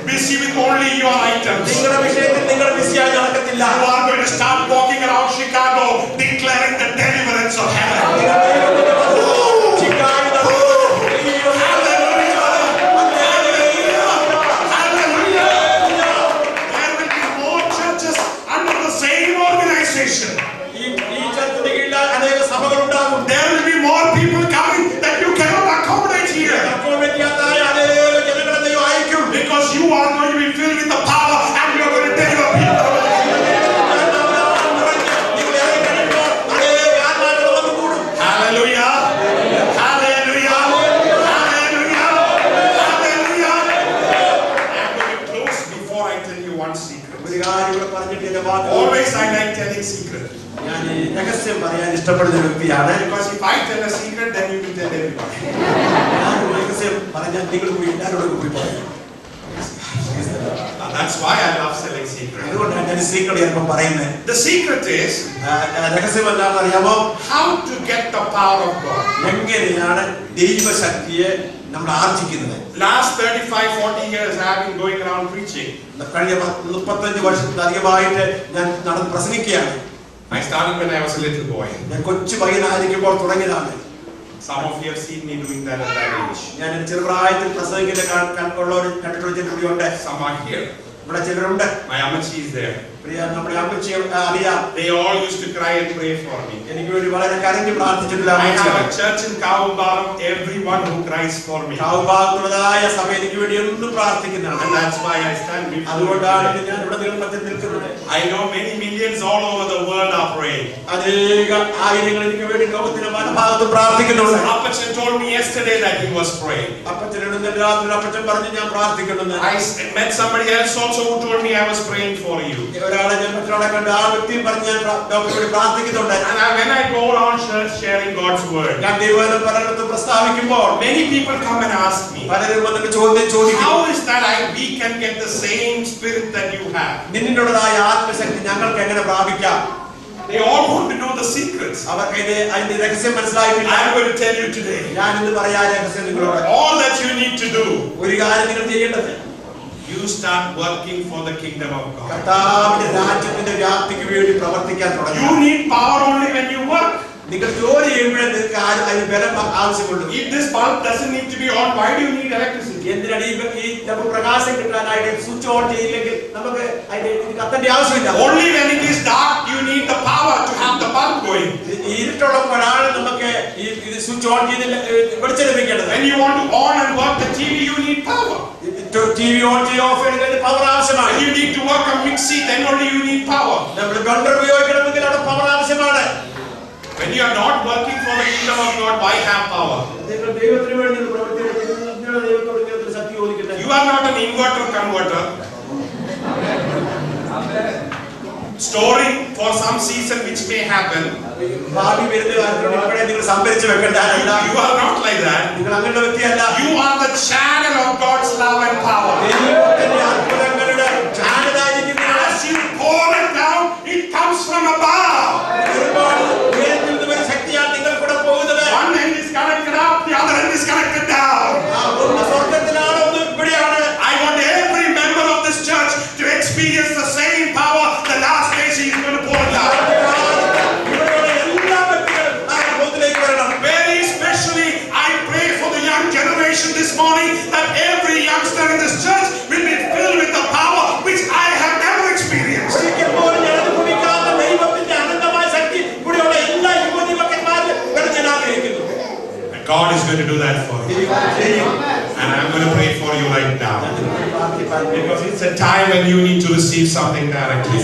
busy with only your items. നിങ്ങളുടെ വിഷയത്തിൽ നിങ്ങൾ ബിസിയായി നടക്കത്തില്ല. You are going to start walking around Chicago declaring the deliverance of heaven. Hallelujah. There will be more churches under the same organization. There will be more people coming that you cannot accommodate here. Because you are going to be filled with the power and you are going to deliver people. Hallelujah. Hallelujah. Hallelujah. Hallelujah. I'm going to close before I tell you one secret. Always I like telling secret. ഞാൻ ഈ രഹസ്യം പറയാൻ ഇഷ്ടപ്പെടുന്ന വ്യക്തിയാണ്. Because if I tell a secret, then you will tell everybody. ഞാൻ രഹസ്യം പറഞ്ഞാൽ നിങ്ങൾ കൂടി എല്ലാവരോടും കൂടി പറയും. That's why I love selling secrets. അതുകൊണ്ടാണ് ഞാൻ സീക്രട്ട് ചിലപ്പോൾ പറയുന്നത്. The secret is രഹസ്യം എന്താണെന്ന് അറിയാമോ? how to get the power of God. എങ്ങനെയാണ് ദൈവശക്തിയെ നമ്മൾ ആർജിക്കുന്നത്? Last 35-40 years I have been going around preaching. കഴിഞ്ഞ 35 വർഷത്തിലധികമായിട്ട് ഞാൻ നടന്ന് പ്രസംഗിക്കുകയാണ്. I started when I was a little boy. ഞാൻ കൊച്ചു പയ്യനായിരിക്കുമ്പോൾ തുടങ്ങിയതാണ്. Some of you have seen me doing that at that age. ഞാൻ ചെറുപ്രായത്തിൽ പ്രസംഗിക്കുന്ന കണ്ടുള്ള ചിലരുണ്ട്. Some are here. ഇവിടെ ചിലരുണ്ട്. My Amachi is there. പ്രിയ നമ്മുടെ അമ്മച്ചിയെ അറിയാം. They all used to cry and pray for me. എനിക്ക് വേണ്ടി വളരെ കരഞ്ഞു പ്രാർത്ഥിച്ചിട്ടുള്ള I have a church in Kavambaram. Everyone who cries for me. ഭാഗത്തുള്ളതായ സഭ എനിക്ക് വേണ്ടി എന്നും പ്രാർത്ഥിക്കുന്നതാണ്. And that's why I stand before you അതുകൊണ്ടാണ് today. ഞാൻ ഇവിടെ നിങ്ങളുടെ നിൽക്കുന്നത്. I know many millions all over the world are praying. അനേക ആയിരങ്ങൾ എനിക്ക് വേണ്ടി ലോകത്തിന്റെ പല ഭാഗത്തും പ്രാർത്ഥിക്കുന്നുണ്ട്. Apachan told me yesterday that he was praying. അപ്പച്ചനോട് ഇന്നലെ രാത്രി അപ്പച്ചൻ പറഞ്ഞു ഞാൻ പ്രാർത്ഥിക്കുന്നുണ്ട്. I met somebody else also who told me I was praying for you. ഒരാളെ ഞാൻ മറ്റൊരാളെ കണ്ട് ആ വ്യക്തിയും പറഞ്ഞ് ഞാൻ ഡോക്ടറോട് പ്രാർത്ഥിക്കുന്നുണ്ട്. And when I go around church sharing God's word, ഞാൻ ദൈവവചനം പലയിടത്തും പ്രസ്താവിക്കുമ്പോൾ many people come and ask me, പലരും വന്നിട്ട് ചോദിക്കും, how is that we can get the same spirit that you have? നിന്നിലുള്ളതായ ആത്മശക്തി ഞങ്ങൾക്ക് എങ്ങനെ പ്രാപിക്കാം? They all want to know the secrets. അവർക്ക് അതിന്റെ രഹസ്യം മനസ്സിലായിട്ടില്ല. I'm going to tell you today. ഞാൻ ഇന്ന് പറയാ രഹസ്യം നിങ്ങളോട്. All that you need to do, ഒരു കാര്യം നിങ്ങൾ ചെയ്യേണ്ടത്, you start working for the kingdom of God. കർത്താവിന്റെ രാജ്യത്തിന്റെ വ്യാപ്തിക്ക് വേണ്ടി പ്രവർത്തിക്കാൻ തുടങ്ങുക. You need power only when you work. നിങ്ങൾ ജോലി ചെയ്യുമ്പോഴേ നിങ്ങൾക്ക് അതിന് ബലം ആവശ്യമുള്ളൂ. If this bulb doesn't need to be on, why do you need electricity? എന്തിനാണ് ഈ നമുക്ക് പ്രകാശം കിട്ടാനായിട്ട് സ്വിച്ച് ഓൺ ചെയ്യില്ലെങ്കിൽ നമുക്ക് അതിന്റെ കത്തേണ്ട ആവശ്യമില്ല. Only when it is dark you need the power to have the bulb going. ഇരുട്ടുള്ളപ്പോഴാണ് നമുക്ക് ഈ സ്വിച്ച് ഓൺ ചെയ്ത് വെളിച്ചം ലഭിക്കേണ്ടത്. When you want to on and work the TV, you need power. TV on ചെയ്ത് of ചെയ്യണമെങ്കിൽ power ആവശ്യമാണ്. When you need to work a mixie, then only you need power. നമ്മൾ blender ഉപയോഗിക്കണമെങ്കിൽ അവിടെ power ആവശ്യമാണ്. When you are not working for the kingdom of God, why have power? നിങ്ങൾ ദൈവത്തിന് വേണ്ടി പ്രവർത്തിക്കുന്നത് നിങ്ങളുടെ ദൈവത്തോട് നിങ്ങൾക്ക് ശക്തി ചോദിക്കുന്നത്. You are not an inverter converter. Storing for some season which may happen. ഭാവി വരുന്ന കാര്യത്തിൽ ഇപ്പോഴേ നിങ്ങൾ സംഭരിച്ചു വെക്കേണ്ടതല്ല. You are not like that. നിങ്ങൾ അങ്ങനെയുള്ള വ്യക്തിയല്ല. You are the channel of God's love and power. ദൈവത്തിന്റെ അത്ഭുതങ്ങളുടെ ചാനലായിരിക്കുന്ന As you pour it down, it comes from above. ഒരുപാട് ഉയരത്തിൽ നിന്ന് വരുന്ന ശക്തിയാണ് നിങ്ങൾ കൂടെ പോകുന്നത്. One end is connected up, the other end is connected down. ഒന്ന് സ്വർഗ്ഗത്തിലാണ്, ഒന്ന് ഇവിടെയാണ്. I want every member of this church to experience the same power. The last day he is going to pour it down. ഇവിടെയുള്ള എല്ലാ വ്യക്തികളും ആ ബോധത്തിലേക്ക് വരണം. Very specially, I pray for the young generation this morning that every youngster in this church will be filled with the power which I have never experienced. ഒരിക്കൽ പോലും ഞാൻ അനുഭവിക്കാത്ത ദൈവത്തിന്റെ അനന്തമായ ശക്തി ഇവിടെയുള്ള എല്ലാ യുവതിമക്കന്മാരിലും വരാൻ ഞാൻ ആഗ്രഹിക്കുന്നു. And God is going to do that for you. And I'm going to pray for you right now. Because it's a time when you need to receive something directly.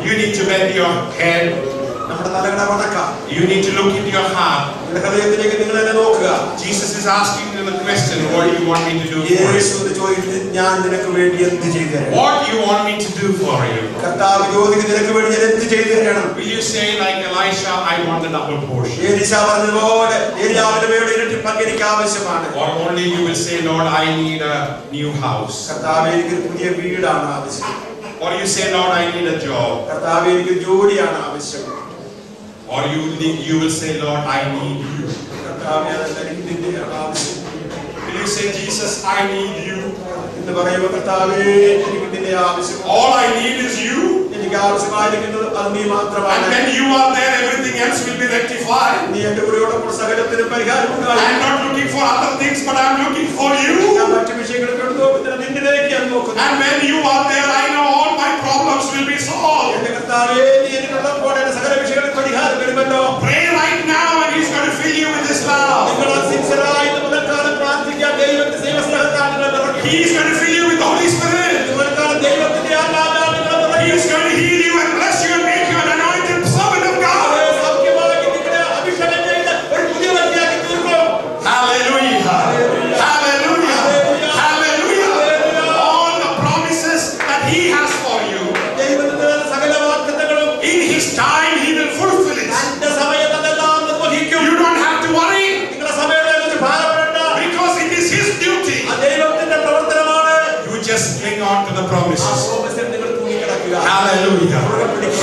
You need to bend your head. You need to look into your heart. Jesus is asking you the question, what do you want me to do for you? What do you want me to do for you? ചെയ്തു തരണം. Will you say like Elisha, I want the double portion? എലീശ പറഞ്ഞതുപോലെ ഏലിയാവിന്റെ മേൽ ഇരട്ടി പങ്ക് എനിക്ക് ആവശ്യമാണ്. Or only you will say, Lord, I need a new house. കർത്താവേ എനിക്ക് പുതിയ വീടാണ് ആവശ്യം. Or you say, Lord, I need a job. കർത്താവേ എനിക്ക് ജോലിയാണ് ആവശ്യം. Or you will say, Lord, I need you. കർത്താവേ എനിക്ക് നിന്നെയാണ് ആവശ്യം. Will you say, Jesus, I need you? എന്ന് പറയുമ്പോൾ കർത്താവേ എനിക്ക് നിന്നെ ആവശ്യം. All I need is you. എനിക്ക് ആവശ്യമായിരിക്കുന്നത് അത് നീ And മാത്രമാണ്. when you are there, everything else will be rectified. നീ എന്റെ കൂടെയുള്ളപ്പോൾ സകലത്തിനും പരിഹാരം ഉണ്ടാകും. I am not looking for other things, but I am looking for you. ഞാൻ മറ്റു വിഷയങ്ങളെ കൊണ്ട് നോക്കുന്നില്ല, നിന്നിലേക്ക് ഞാൻ നോക്കുന്നു. And when you are there, I know all my problems will be solved. എന്റെ കർത്താവേ നീ എനിക്കുള്ളപ്പോൾ എന്റെ സകല വിഷയങ്ങളിൽ പരിഹാരം വരുമല്ലോ. Pray right now, and He's going to fill you with His love. നിങ്ങൾ സിൻസിയറായി മുതൽക്കാലം പ്രാർത്ഥിക്കാൻ ദൈവത്തിന്റെ ദൈവസ്നേഹത്താൽ നിങ്ങളെ നിറയ്ക്കും. He is going to fill you with the Holy Spirit. മുതൽക്കാലം ദൈവത്തിന്റെ ആത്മാവിനാൽ നിങ്ങളെ He നിറയ്ക്കും. is going to heal you and bless you and make you an anointed servant of God. സൗഖ്യമാക്കി നിങ്ങളെ അഭിഷേകം ചെയ്ത് ഒരു പുതിയ വ്യക്തിയാക്കി തീർക്കും. Hallelujah. Hallelujah. Hallelujah. All the promises that He has for you, ദൈവത്തിന്റെ സകല വാഗ്ദത്തങ്ങളും in His time He will fulfill it. തന്റെ സമയത്തെല്ലാം നിർവഹിക്കും. You don't have to worry, നിങ്ങളുടെ സമയത്തെക്കുറിച്ച് ഭാരപ്പെടേണ്ട. because it is His duty. ആ ദൈവത്തിന്റെ പ്രവർത്തനമാണ്. You just cling on to the promises. പ്രോമിസിൽ നിങ്ങൾ തൂങ്ങിക്കിടക്കുക. Hallelujah.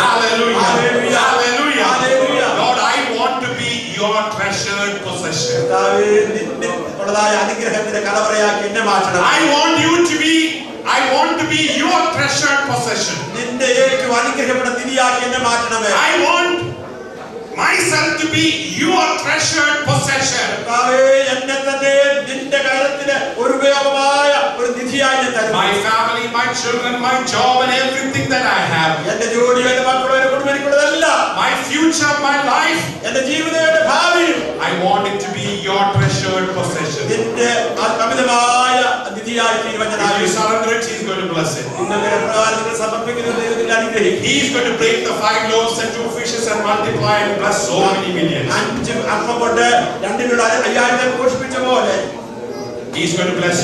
Hallelujah. Hallelujah. Hallelujah. Hallelujah. Lord, I want to be your treasured possession. കർത്താവേ, നിന്റെ ഉള്ളതായ അനുഗ്രഹത്തിന്റെ കലവറയാക്കി എന്നെ മാറ്റണം. I want to be your treasured possession. നിന്റെ ഏറ്റവും അനുഗ്രഹപ്പെട്ട നിധിയാക്കി എന്നെ മാറ്റണമേ. I want myself to be your treasured possession. കർത്താവേ, എന്നെ തന്നെ നിന്റെ കാര്യത്തിന് ഒരു ഉപയോഗമായ ഒരു നിധിയായി ഞാൻ തരുന്നു. My family, my children, my job, and everything that I have. എന്റെ ജോലി, എന്റെ മക്കളും, എന്റെ കുടുംബം, എനിക്കുള്ളതെല്ലാം, My future, my life. എന്റെ ജീവിതം, എന്റെ ഭാവിയും I want it to be your treasured possession. നിന്റെ അമിതമായ നിധിയായി തീരുവാൻ ഞാൻ If you ആഗ്രഹിക്കുന്നു. surrender it, He's going to bless it. ഇന്നത്തെ പ്രകാരം നിങ്ങൾ സമർപ്പിക്കുന്ന ദൈവത്തിൽ അനുഗ്രഹിക്കും. He's going to break the 5 loaves and 2 fishes and multiply and bless so many millions. 5 അപ്പം കൊണ്ട് 2 5000 പോഷിപ്പിച്ച പോലെ He's going to bless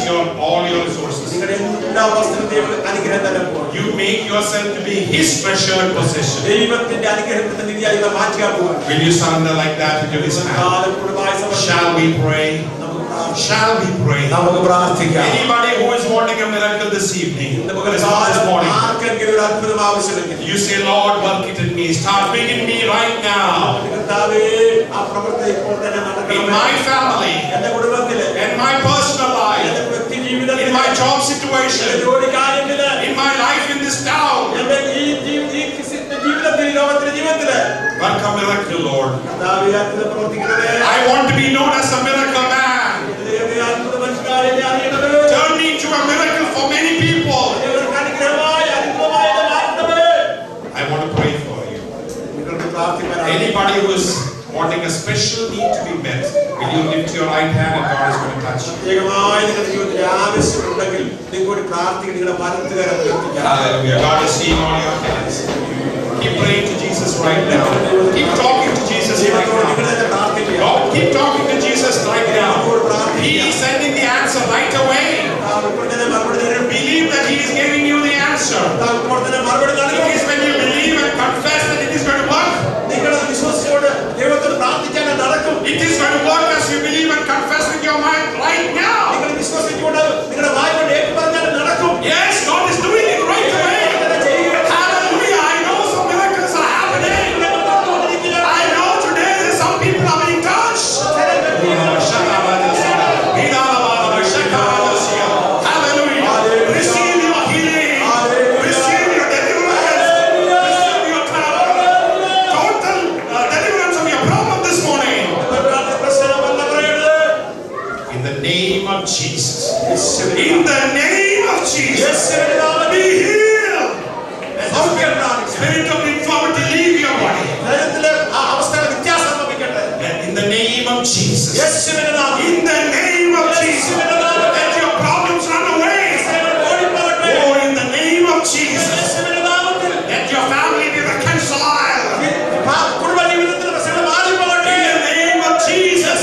all your resources. നിങ്ങളുടെ എല്ലാ വസ്തുക്കളും ദൈവം അനുഗ്രഹം തരുമ്പോൾ You make yourself to be His treasured possession. ദൈവത്തിന്റെ അനുഗ്രഹത്തിന്റെ നിധിയായി നാം മാറ്റിയാൽ പോവാൻ. Will you surrender like that into His hand? കാലപൂർവ്വമായി സമർപ്പിക്കാം. Shall we pray? Shall we pray? നമുക്ക് പ്രാർത്ഥിക്കാം. Anybody who is wanting a miracle this evening, this morning, ആർക്കെങ്കിലും ഒരു അത്ഭുതം ആവശ്യമെങ്കിൽ you say, Lord, work it in me. Start big in me right now. കർത്താവേ, ആ പ്രവൃത്തി ഇപ്പോൾ തന്നെ In നടക്കണമേ. my family, എന്റെ കുടുംബത്തില്, in my personal life, എന്റെ വ്യക്തി ജീവിതത്തിൽ, in my job എന്റെ situation, ജോലി കാര്യത്തില്, in my life in this town. എന്റെ ഈ ജീവിതത്തിൽ, ഈ ലോകത്തിലെ ജീവിതത്തില് Work a miracle, Lord. കർത്താവേ, അത്ഭുതം പ്രവർത്തിക്കണമേ. I want to be known as a miracle man. ദൈവമേ, അത്ഭുത മനുഷ്യനായി എന്നെ അറിയണമേ. Turn me into a miracle for many people. ദൈവത്തിന്റെ അനുഗ്രഹമായി അത്ഭുതമായി എന്നെ മാറ്റണമേ. I want to pray for you. നിങ്ങൾക്ക് പ്രാർത്ഥിക്കാൻ Anybody who is wanting a special need to be met, will you lift your right hand and God is going to touch you. പ്രത്യേകമായി നിങ്ങളുടെ ജീവിതത്തിൽ ആവശ്യമുണ്ടെങ്കിൽ നിങ്ങൾക്ക് പ്രാർത്ഥിക്കാൻ നിങ്ങളുടെ വലത്തുകരം ഉയർത്തിക്കാം. Hallelujah. God is seeing all your hands. Keep praying to Jesus right now. Keep talking to Jesus right ദൈവത്തോട് നിങ്ങൾ now. തന്നെ പ്രാർത്ഥിക്കുക. God, keep talking to Jesus right now. He is sending the answer right away. ഇപ്പോൾ തന്നെ മറുപടി തരും. Believe that He is giving you the answer. ഇപ്പോൾ തന്നെ മറുപടി It നൽകും. is when you believe and confess that it is going to work. നിങ്ങളത് വിശ്വസിച്ചുകൊണ്ട് ദൈവത്തോട് പ്രാർത്ഥിക്കാൻ അത് നടക്കും. It is going to work as you believe and confess with your mind right now. നിങ്ങൾ വിശ്വസിച്ചുകൊണ്ട് നിങ്ങളുടെ വായിക്കൊണ്ട് ഏറ്റുപറഞ്ഞാൽ അത് നടക്കും. Yes, God is doing it right away. അങ്ങനെ ചെയ്യുക. Hallelujah. I know some miracles are happening. I know today that some people are being touched. Hallelujah. Receive your healing. Receive your deliverance. Receive your total deliverance of your problem this morning. In the name of Jesus. In the name of Jesus. Be healed. Spirit of infirmity, leave your body. In the name of Jesus. In the name of Jesus. Let your problems run away. Oh, in the name of Jesus. Let your family be reconciled. In the name of Jesus.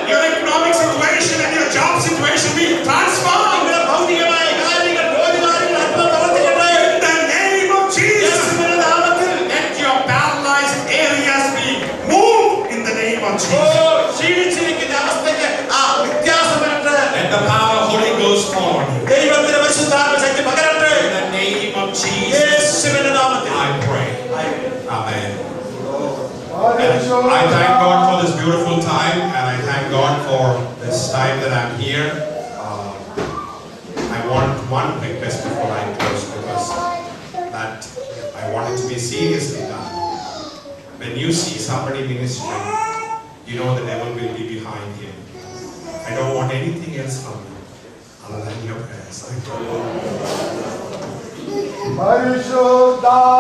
Your economic situation and your job situation be transformed. In the name of Jesus. Let Let the power of Holy Ghost fall on you. ദൈവത്തിന്റെ പരിശുദ്ധാത്മ ശക്തി പകരട്ടെ. In the name of Jesus, യേശുവിന്റെ നാമത്തിൽ I pray. Amen. Hallelujah. I thank God for this beautiful time, and I thank God for this time that I'm here. I want one request before I close, because that I want it to be seriously done. When you see somebody ministering, you know the devil will be behind him. I don't want anything else from you other than your prayers. പരിശുദ്ധാത്മാവേ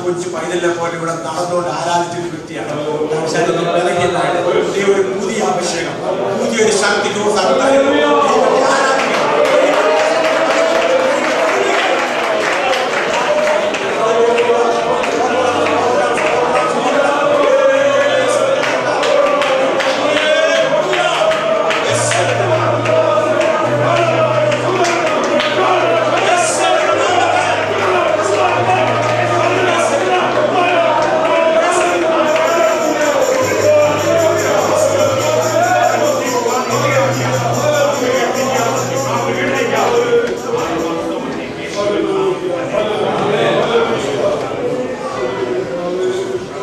കൊച്ചു പൈതലിനെ പോലെ ഇവിടെ നടന്നുകൊണ്ട് ആരാധിച്ചൊരു വ്യക്തിയാണ്. ശരീരത്തിൽ വിലകിയതാണ് ഒരു പുതിയ അഭിഷേകം, പുതിയൊരു ശക്തി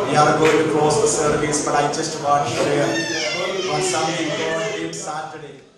We are going to close the service, but I just want to share on something God did Saturday.